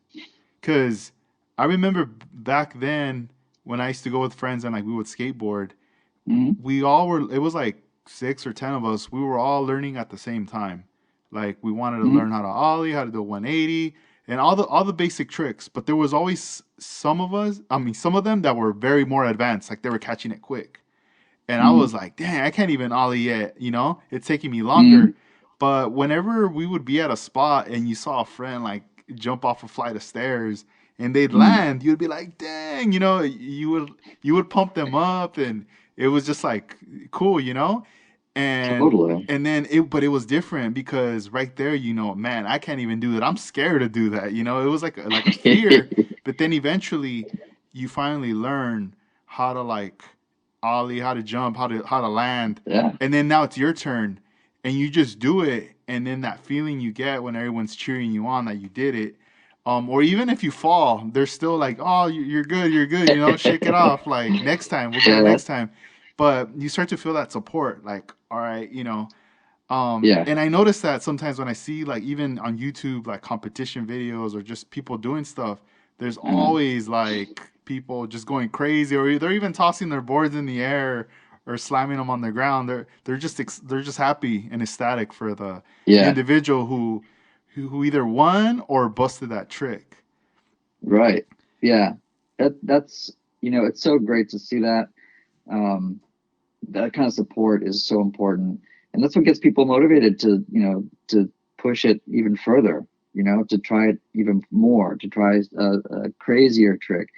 Because I remember back then, when I used to go with friends and like we would skateboard, Hmm. we all were, it was like 6 or 10 of us, we were all learning at the same time. Like we wanted to Hmm. learn how to ollie, how to do a 180, and all the basic tricks. But there was always some of us, I mean some of them that were very more advanced, like they were catching it quick. And I Hmm. was like, dang, I can't even ollie yet, you know? It's taking me longer. Hmm. But whenever we would be at a spot and you saw a friend like jump off a flight of stairs and they'd Hmm. land, you'd be like, dang, you would pump them up, and it was just like cool, you know? And Totally. and then it was different because right there, man, I can't even do that. I'm scared to do that, you know? It was like a fear, but then eventually you finally learn how to like ollie, how to jump, how to land, Yeah. and then now it's your turn, and you just do it, and then that feeling you get when everyone's cheering you on that you did it, or even if you fall, they're still like, oh, you're good, you're good, shake it off, like next time, we'll get it Yeah. next time, but you start to feel that support, like, all right, Yeah. and I notice that sometimes when I see like even on YouTube like competition videos or just people doing stuff, there's Uh, always like people just going crazy, or they're even tossing their boards in the air or slamming them on the ground. They're just happy and ecstatic for the yeah. individual who either won or busted that trick. Right. Yeah. That's, it's so great to see that. Um, that kind of support is so important, and that's what gets people motivated to, to push it even further, to try it even more, to try a crazier trick,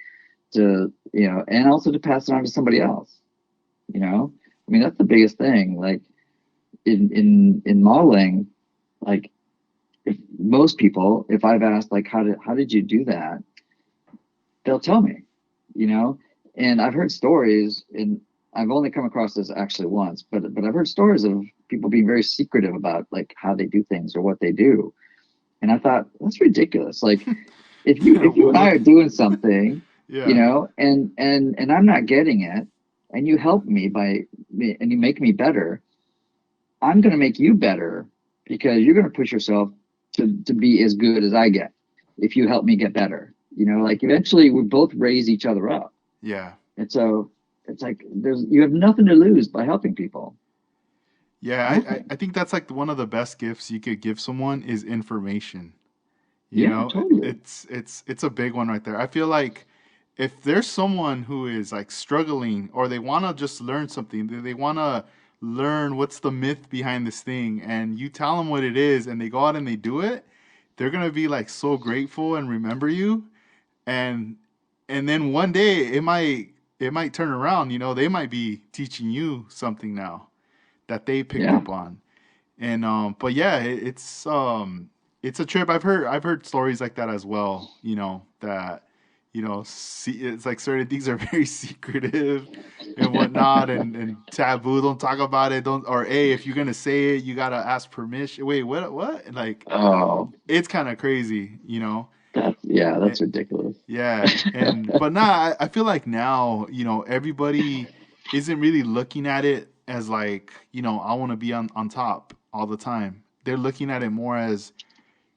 to, and also to pass it on to somebody else. I mean, that's the biggest thing. Like in modeling, like if most people, if I've asked like how did you do that, they'll tell me, you know. And I've heard stories, and I've only come across this actually once, but I've heard stories of people being very secretive about like how they do things or what they do. And I thought that's ridiculous. Like if you and I are doing something, Yeah, and I'm not getting it, and you help me and you make me better, I'm going to make you better because you're going to push yourself to be as good as I get if you help me get better. Like eventually we both raise each other up. yeah, And so it's like you have nothing to lose by helping people. yeah. I Nothing. think that's like one of the best gifts you could give someone is information. Yeah, totally. It's a big one right there. I feel like if there's someone who is like struggling or they want to just learn something, they want to learn what's the myth behind this thing, and you tell them what it is and they go out and they do it, they're going to be like so grateful and remember you, and then one day it might turn around, they might be teaching you something now that they picked Yeah. up on. And but yeah, it's a trip. I've heard stories like that as well. That see, it's like certain things are very secretive and whatnot, and taboo. Don't talk about it. Don't, or hey, if you're gonna say it, you gotta ask permission. Wait, what? What? Like Oh, it's kind of crazy, that's And, ridiculous. yeah, and but nah, I feel like now, everybody isn't really looking at it as like, I want to be on top all the time. They're looking at it more as,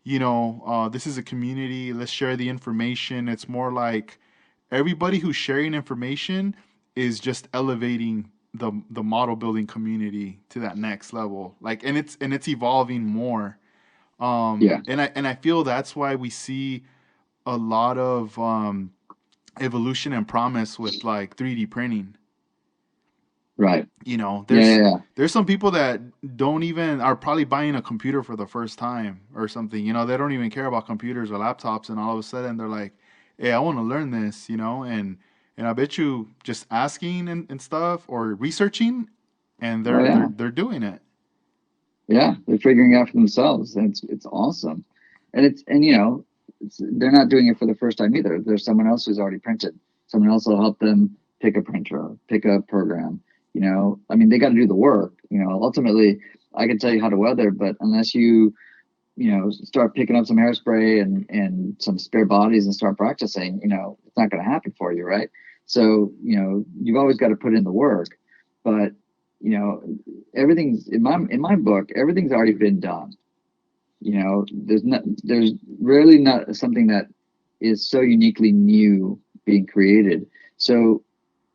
this is a community. Let's share the information. It's more like everybody who's sharing information is just elevating the model building community to that next level. Like, and it's evolving more. Yeah. And I feel that's why we see a lot of evolution and promise with like 3D printing. Right. Yeah, There's yeah, yeah. there's some people that don't even are probably buying a computer for the first time or something. They don't even care about computers or laptops, and all of a sudden they're like, "Hey, I want to learn this," and I bet you just asking and stuff or researching, and Oh they're they're yeah. they're doing it. Yeah, they're figuring it out for themselves, and it's awesome. And they're not doing it for the first time either. There's someone else who's already printed. Someone else will help them pick a printer, pick a program. I mean, they got to do the work. Ultimately, I can tell you how to weather, but unless you start picking up some hairspray and some spare bodies and start practicing, it's not going to happen for you, right? So, you've always got to put in the work, but you know, everything's in my book, everything's already been done. There's rarely not something that is so uniquely new being created. So,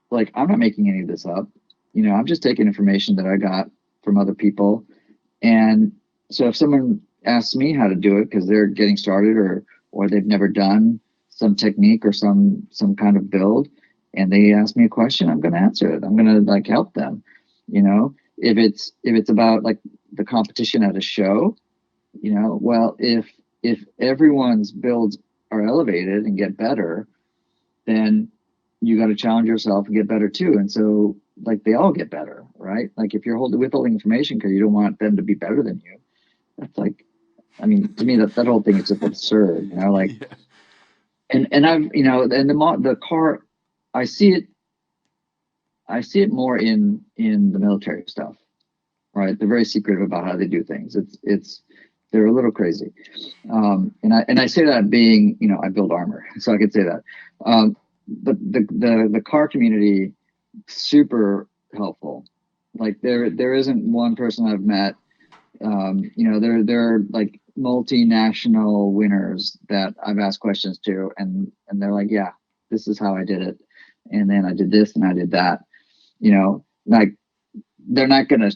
like, I'm not making any of this up. I'm just taking information that I got from other people. And so if someone asks me how to do it because they're getting started, or they've never done some technique or some kind of build, and they ask me a question, I'm going to answer it. I'm going to like help them. If it's about like the competition at a show, well, if everyone's builds are elevated and get better, then you got to challenge yourself and get better too. And so, like, they all get better, right? Like, if you're withholding information because you don't want them to be better than you, that's like, I mean, to me, that whole thing is just absurd, like, Yeah. and I've, and the car, I see it, I see it more in the military stuff, right? They're very secretive about how they do things. They're a little crazy. And I say that being, I build armor, so I could say that. But the car community, super helpful. Like, there isn't one person I've met. They're like multinational winners that I've asked questions to, and they're like, yeah, this is how I did it, and then I did this and I did that. Like, they're not gonna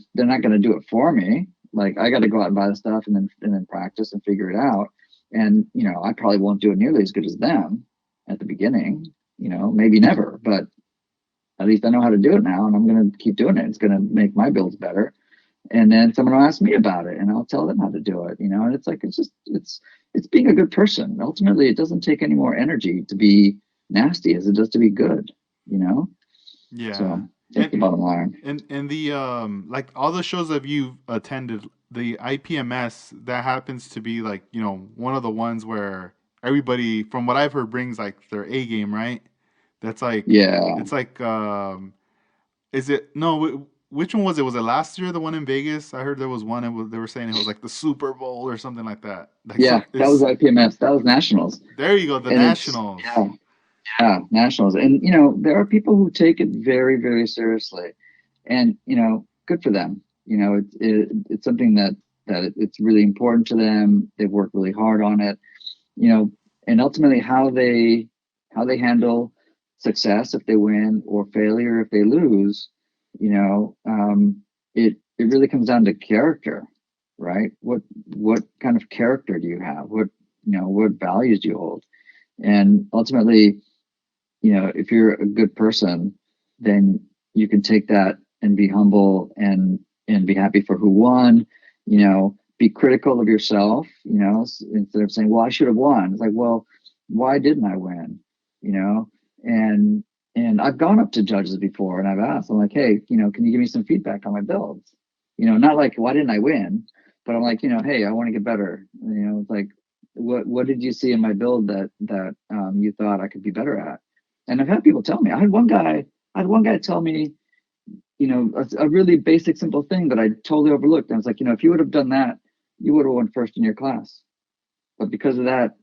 do it for me. Like, I got to go out and buy the stuff and then practice and figure it out. And I probably won't do it nearly as good as them at the beginning. Maybe never, but at least I know how to do it now, and I'm gonna keep doing it. It's gonna make my builds better. And then someone will ask me about it, and I'll tell them how to do it. And it's like it's being a good person. Ultimately, it doesn't take any more energy to be nasty as it does to be good. You know, Yeah. so that's And the bottom line. and the like all the shows that you've attended, the IPMS that happens to be like, one of the ones where everybody from what I've heard brings like their A game, right? That's like Yeah, it's like is it no which one was it? Was it last year the one in Vegas? I heard there was one they were saying it was like the Super Bowl or something like that. Like yeah, some that was it's IPMS. That was nationals, there you go, the and it's Nationals. yeah, nationals. And there are people who take it very, very seriously, and good for them. It's something it's really important to them. They've worked really hard on it. you know, and ultimately how they handle success if they win, or failure if they lose. It really comes down to character, right? What kind of character do you have? What values do you hold? And ultimately, if you're a good person, then you can take that and be humble, and be happy for who won. Be critical of yourself. Instead of saying, "Well, I should have won." It's like, "Well, why didn't I win?" You know, and I've gone up to judges before and I've asked, I'm like, "Hey, can you give me some feedback on my builds?" Not like, "Why didn't I win?" But I'm like, "Hey, I want to get better." It's like, what did you see in my build that you thought I could be better at? And I've had people tell me. I had one guy tell me, a really basic, simple thing that I totally overlooked. I was like, if you would have done that, you would have won first in your class. But because of that,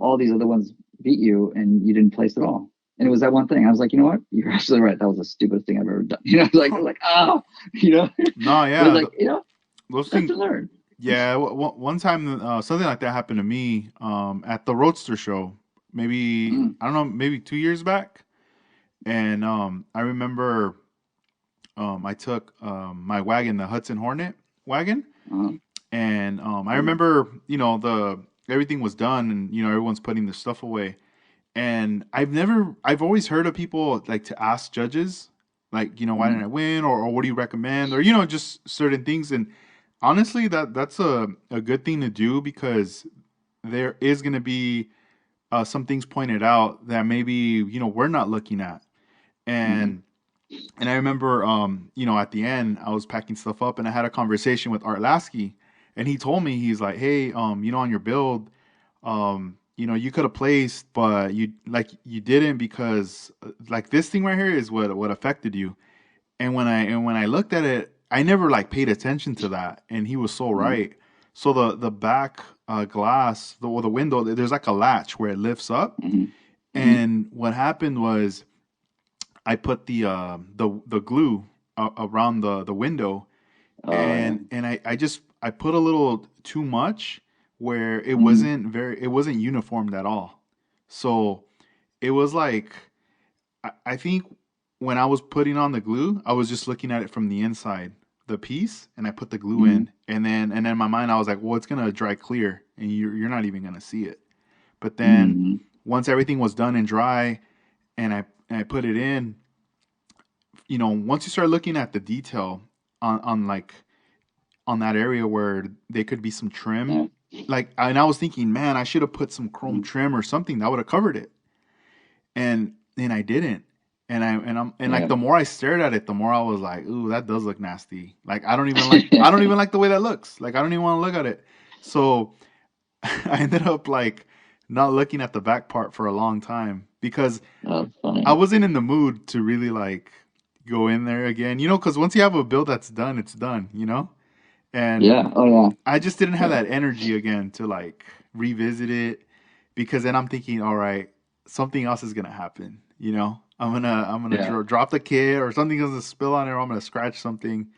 all these other ones beat you, and you didn't place at all. And it was that one thing. I was like, you know what? You're absolutely right. That was the stupidest thing I've ever done. I was like, oh, No, but it's yeah, like, those things. lesson learned. Yeah, one time something like that happened to me at the Roadster show. Maybe Mm, I don't know, maybe 2 years back, and I remember I took my wagon, the Hudson Hornet wagon, uh, and I remember the everything was done, and everyone's putting their stuff away, and I've always heard of people like to ask judges like why mm, didn't I win, or what do you recommend, or just certain things. And honestly, that's a good thing to do, because there is going to be some things pointed out that maybe we're not looking at. mm, And I remember at the end I was packing stuff up, and I had a conversation with Art Lasky, and he told me, he's like, hey, on your build, you could have placed, but you didn't, because like this thing right here is what affected you. And when I looked at it, I never like paid attention to that, and he was so mm, right. So the back glass, or the window, there's like a latch where it lifts up, mm, mm. and what happened was I put the glue around the window, Oh yeah. and I put a little too much, where Mm, it wasn't uniformed at all. So it was like I think when I was putting on the glue, I was just looking at it from the inside, the piece, and I put the glue Mm, in, and then in my mind I was like, well, it's gonna dry clear, and you're not even gonna see it. But then mm, once everything was done and dry, and I put it in, once you start looking at the detail on like on that area where there could be some trim, yeah, like, and I was thinking, man, I should have put some chrome mm, trim or something that would have covered it, and I didn't. And like yeah. the more I stared at it, the more I was like, ooh, that does look nasty. Like I don't even like the way that looks. Like I don't even want to look at it. So I ended up like not looking at the back part for a long time because That's I funny. wasn't in the mood to really like go in there again, because once you have a build that's done, it's done. And Yeah. Oh yeah. I just didn't have Yeah. that energy again to like revisit it because then I'm thinking, all right, something else is gonna happen. I'm gonna Yeah. drop the kit or something's gonna spill on it or I'm gonna scratch something.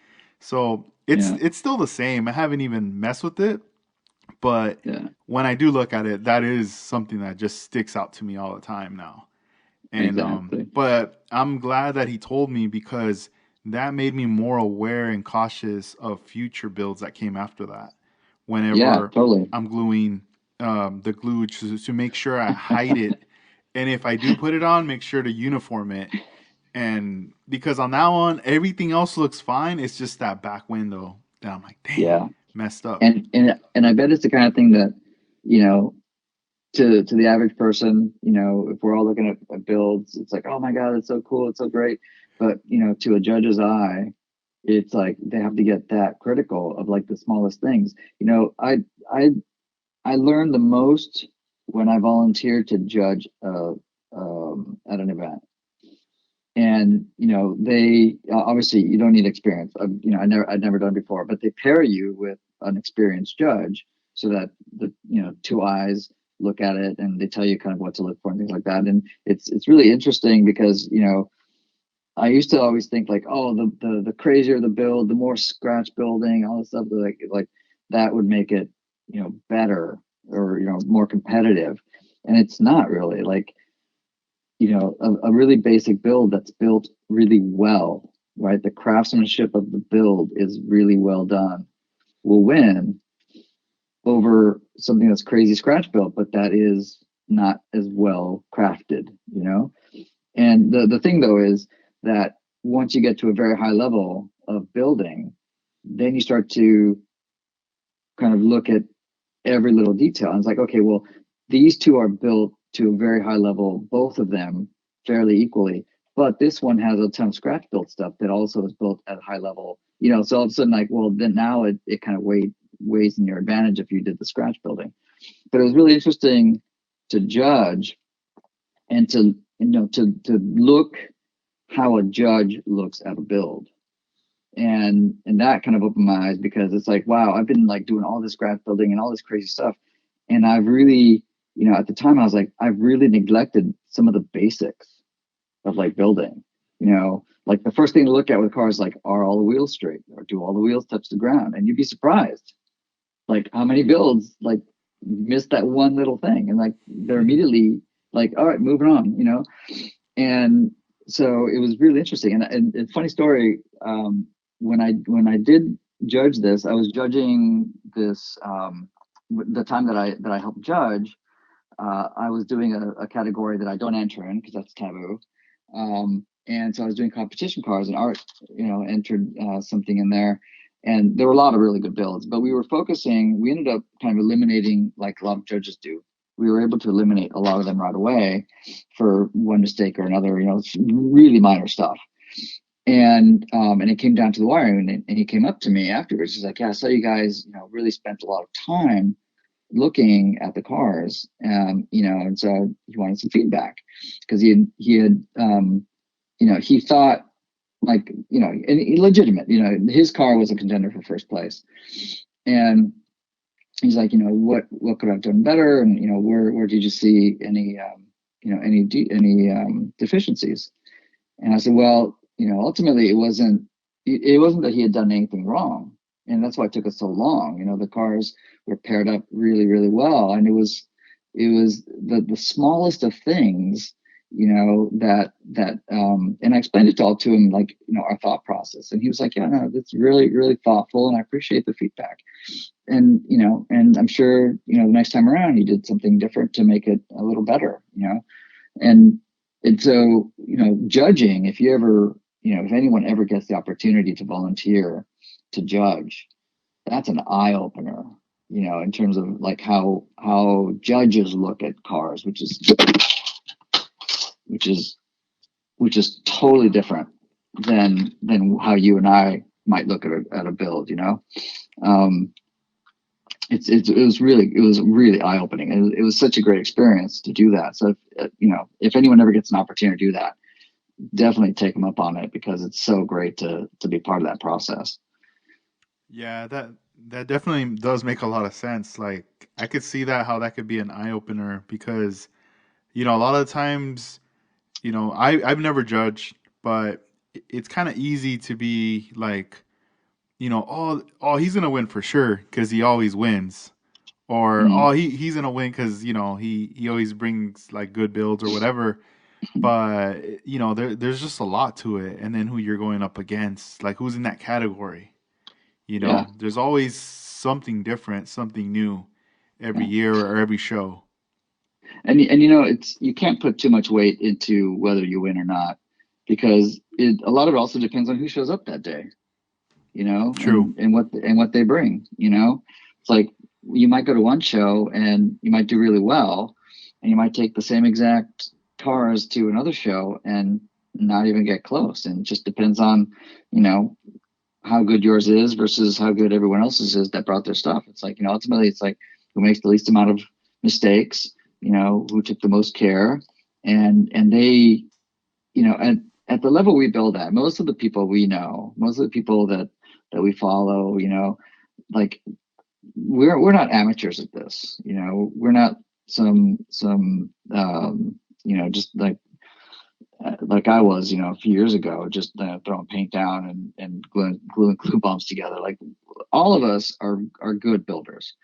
So it's Yeah. it's still the same. I haven't even messed with it, but Yeah. when I do look at it, that is something that just sticks out to me all the time now. And Exactly. but I'm glad that he told me because that made me more aware and cautious of future builds that came after that. Yeah. Whenever Totally. I'm gluing the glue to make sure I hide it, and if I do put it on, make sure to uniform it. And because on that one, everything else looks fine. It's just that back window that I'm like, dang, Yeah. messed up. And I bet it's the kind of thing that, you know, to the average person, if we're all looking at builds, it's like, oh my God, it's so cool, it's so great. But to a judge's eye, it's like they have to get that critical of like the smallest things. I I learned the most when I volunteered to judge at an event. And they obviously you don't need experience. I'd never done before, but they pair you with an experienced judge so that the two eyes look at it and they tell you kind of what to look for and things like that. And it's really interesting because I used to always think like, oh, the crazier the build, the more scratch building, all this stuff, like that would make it better or more competitive, and it's not really. Like a really basic build that's built really well, right? The craftsmanship of the build is really well done, will win over something that's crazy scratch built, but that is not as well crafted. And the thing though is that once you get to a very high level of building, then you start to kind of look at every little detail. And it's like, okay, well, these two are built to a very high level, both of them fairly equally. But this one has a ton of scratch built stuff that also is built at a high level. So all of a sudden, like, well, then now it kind of weighs in your advantage if you did the scratch building. But it was really interesting to judge and to look how a judge looks at a build. And that kind of opened my eyes because it's like, wow, I've been like doing all this scratch building and all this crazy stuff. And I've really, at the time I was like, I've really neglected some of the basics of like building. Like the first thing to look at with cars, like, are all the wheels straight or do all the wheels touch the ground? And you'd be surprised like how many builds like miss that one little thing and like they're immediately like, all right, moving on. And so it was really interesting. And funny story, when I did judge this, I was judging this the time that I helped judge. I was doing a category that I don't enter in because that's taboo. And so I was doing competition cars, and Art, entered something in there. And there were a lot of really good builds, but we were focusing. We ended up kind of eliminating, like a lot of judges do. We were able to eliminate a lot of them right away for one mistake or another. It's really minor stuff. And it came down to the wiring, and he came up to me afterwards. He's like, "Yeah, I saw you guys, really spent a lot of time looking at the cars, and so he wanted some feedback because he thought like, and legitimate, his car was a contender for first place, and he's like, what could I have done better, and where did you see any deficiencies?" And I said, well, ultimately it wasn't that he had done anything wrong. And that's why it took us so long. The cars were paired up really, really well. And it was the smallest of things. and I explained it all to him, like, our thought process. And he was like, yeah, no, that's really, really thoughtful. And I appreciate the feedback. And I'm sure, the next time around he did something different to make it a little better, and, and so, judging, if you ever, if anyone ever gets the opportunity to volunteer to judge, that's an eye opener, in terms of like how judges look at cars, which is which is totally different than how you and I might look at a build. Um, it was really eye opening. It was such a great experience to do that. So if anyone ever gets an opportunity to do that, definitely take them up on it, because it's so great to be part of that process. Yeah, that definitely does make a lot of sense. Like I could see that how that could be an eye opener because a lot of times, I've never judged, but it's kind of easy to be like, oh, he's gonna win for sure because he always wins, or Mm, oh, he's gonna win because he always brings like good builds or whatever. But there's just a lot to it, and then who you're going up against, like who's in that category. yeah, There's always something different, something new every yeah. year or every show. And it's, you can't put too much weight into whether you win or not, because a lot of it also depends on who shows up that day, True. and what they bring. It's like, you might go to one show and you might do really well, and you might take the same exact cars to another show and not even get close. And it just depends on, you know, how good yours is versus how good everyone else's is that brought their stuff. It's like, ultimately it's like, who makes the least amount of mistakes, who took the most care. And they, at the level we build at, most of the people we know, most of the people that we follow, like, we're not amateurs at this. We're not some just like I was, a few years ago, just throwing paint down and gluing glue bombs together. Like, all of us are good builders,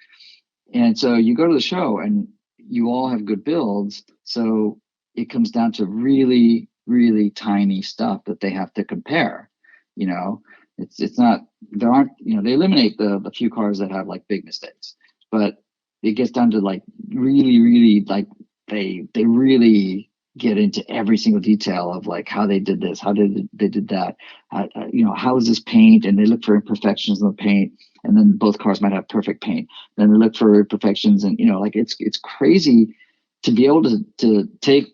and so you go to the show and you all have good builds. So it comes down to really, really tiny stuff that they have to compare. You know, it's not, there aren't, they eliminate the few cars that have like big mistakes, but it gets down to like really, really, like, they really get into every single detail of like how they did this, how they did that, how is this paint, and they look for imperfections in the paint, and then both cars might have perfect paint. Then they look for imperfections, and like, it's crazy to be able to take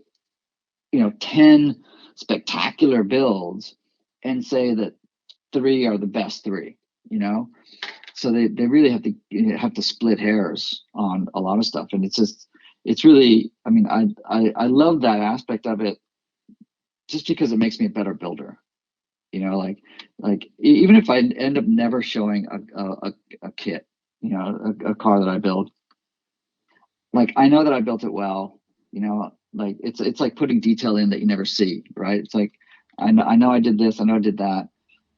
10 spectacular builds and say that three are the best three. You know, so they really have to split hairs on a lot of stuff, and it's really, I mean, I love that aspect of it, just because it makes me a better builder. Even if I end up never showing a kit, a car that I build, like, I know that I built it well. Like, it's like putting detail in that you never see, right? It's like, I know I did this, I know I did that.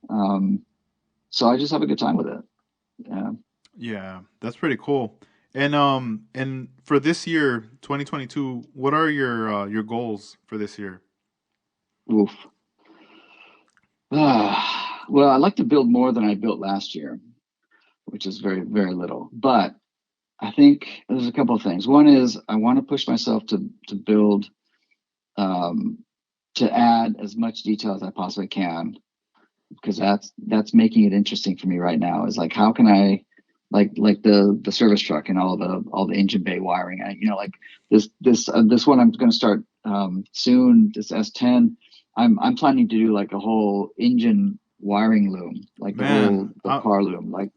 Um, so I just have a good time with it. Yeah. Yeah, that's pretty cool. And for this year, 2022, what are your goals for this year? Oof. Well, I like to build more than I built last year, which is very, very little. But I think there's a couple of things. One is, I want to push myself to build, um, to add as much detail as I possibly can, because that's making it interesting for me right now. Is like, how can I, like the service truck and all the engine bay wiring. Like, this one I'm going to start soon. This S10, I'm planning to do like a whole engine wiring loom, like Man, the car loom, like,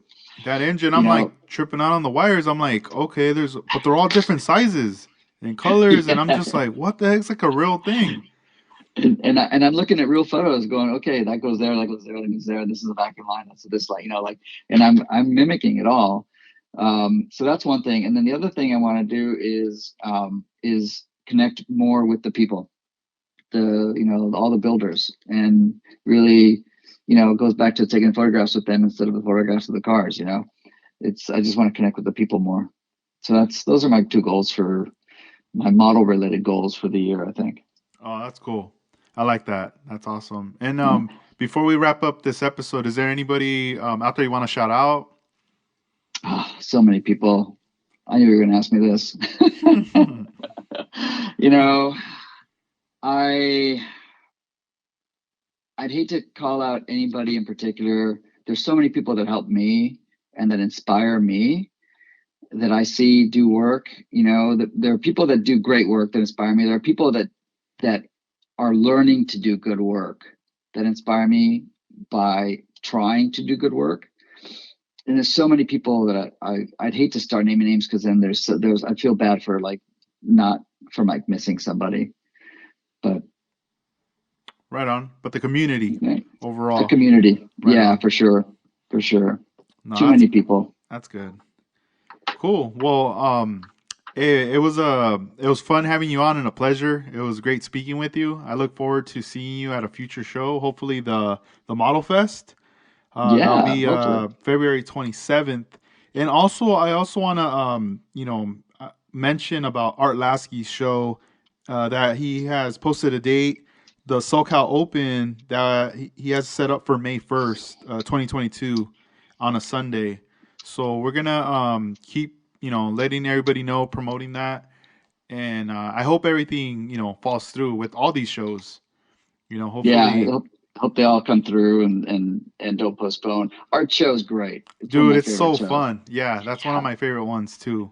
that engine, you I'm know, like tripping out on the wires. I'm like, okay, but they're all different sizes and colors, and I'm yeah. just like, what the heck's like a real thing? And I'm looking at real photos, going, okay, that goes there, that goes there, that goes there. This is the back of mine. That's this, like, like, and I'm mimicking it all. So that's one thing. And then the other thing I want to do is connect more with the people, all the builders, and really, it goes back to taking photographs with them instead of the photographs of the cars. I just want to connect with the people more. So those are my two goals, for my model related goals for the year, I think. Oh, that's cool. I like that. That's awesome. And Yeah. before we wrap up this episode, is there anybody out there you want to shout out? Oh, so many people. I knew you were going to ask me this. You know, I I'd hate to call out anybody in particular. There's so many people that help me and that inspire me that I see do work. There are people that do great work that inspire me. There are people that are learning to do good work that inspire me by trying to do good work. And there's so many people that I'd hate to start naming names because then there's I feel bad for like not for like missing somebody, but Right on. But the community yeah, the overall, community, right yeah, on. for sure, No, too many people. that's good. Cool. Well, it was fun having you on and a pleasure. It was great speaking with you. I look forward to seeing you at a future show. Hopefully the Model Fest. That'll Yeah, be hopefully. February 27th. And also, I also want to mention about Art Lasky's show that he has posted a date, the SoCal Open that he has set up for May 1st, 2022, on a Sunday. So we're gonna keep letting everybody know, promoting that, and I hope everything falls through with all these shows. Yeah, I Hopefully, hope they all come through and don't postpone. Art show's great. It's one of dude, my it's favorite so shows. fun. Yeah, that's one of Yeah, my favorite ones too,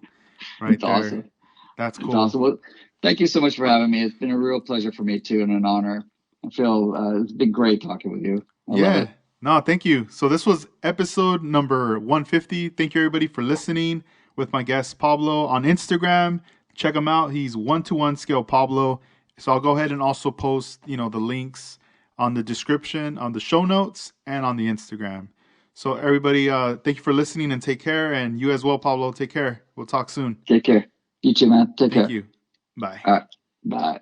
right it's there. awesome. That's It's cool. awesome. Well, thank you so much for having me. It's been a real pleasure for me too, and an honor. I feel it's been great talking with you. I love Yeah. it. No, thank you. So this was episode number 150. Thank you everybody for listening with my guest Pablo on Instagram. Check him out. He's 1to1Scale Pablo. So I'll go ahead and also post, the links on the description, on the show notes, and on the Instagram. So everybody, thank you for listening and take care. And you as well, Pablo. Take care. We'll talk soon. Take care. You too, man. Take Thank care. you. Bye. All right. Bye.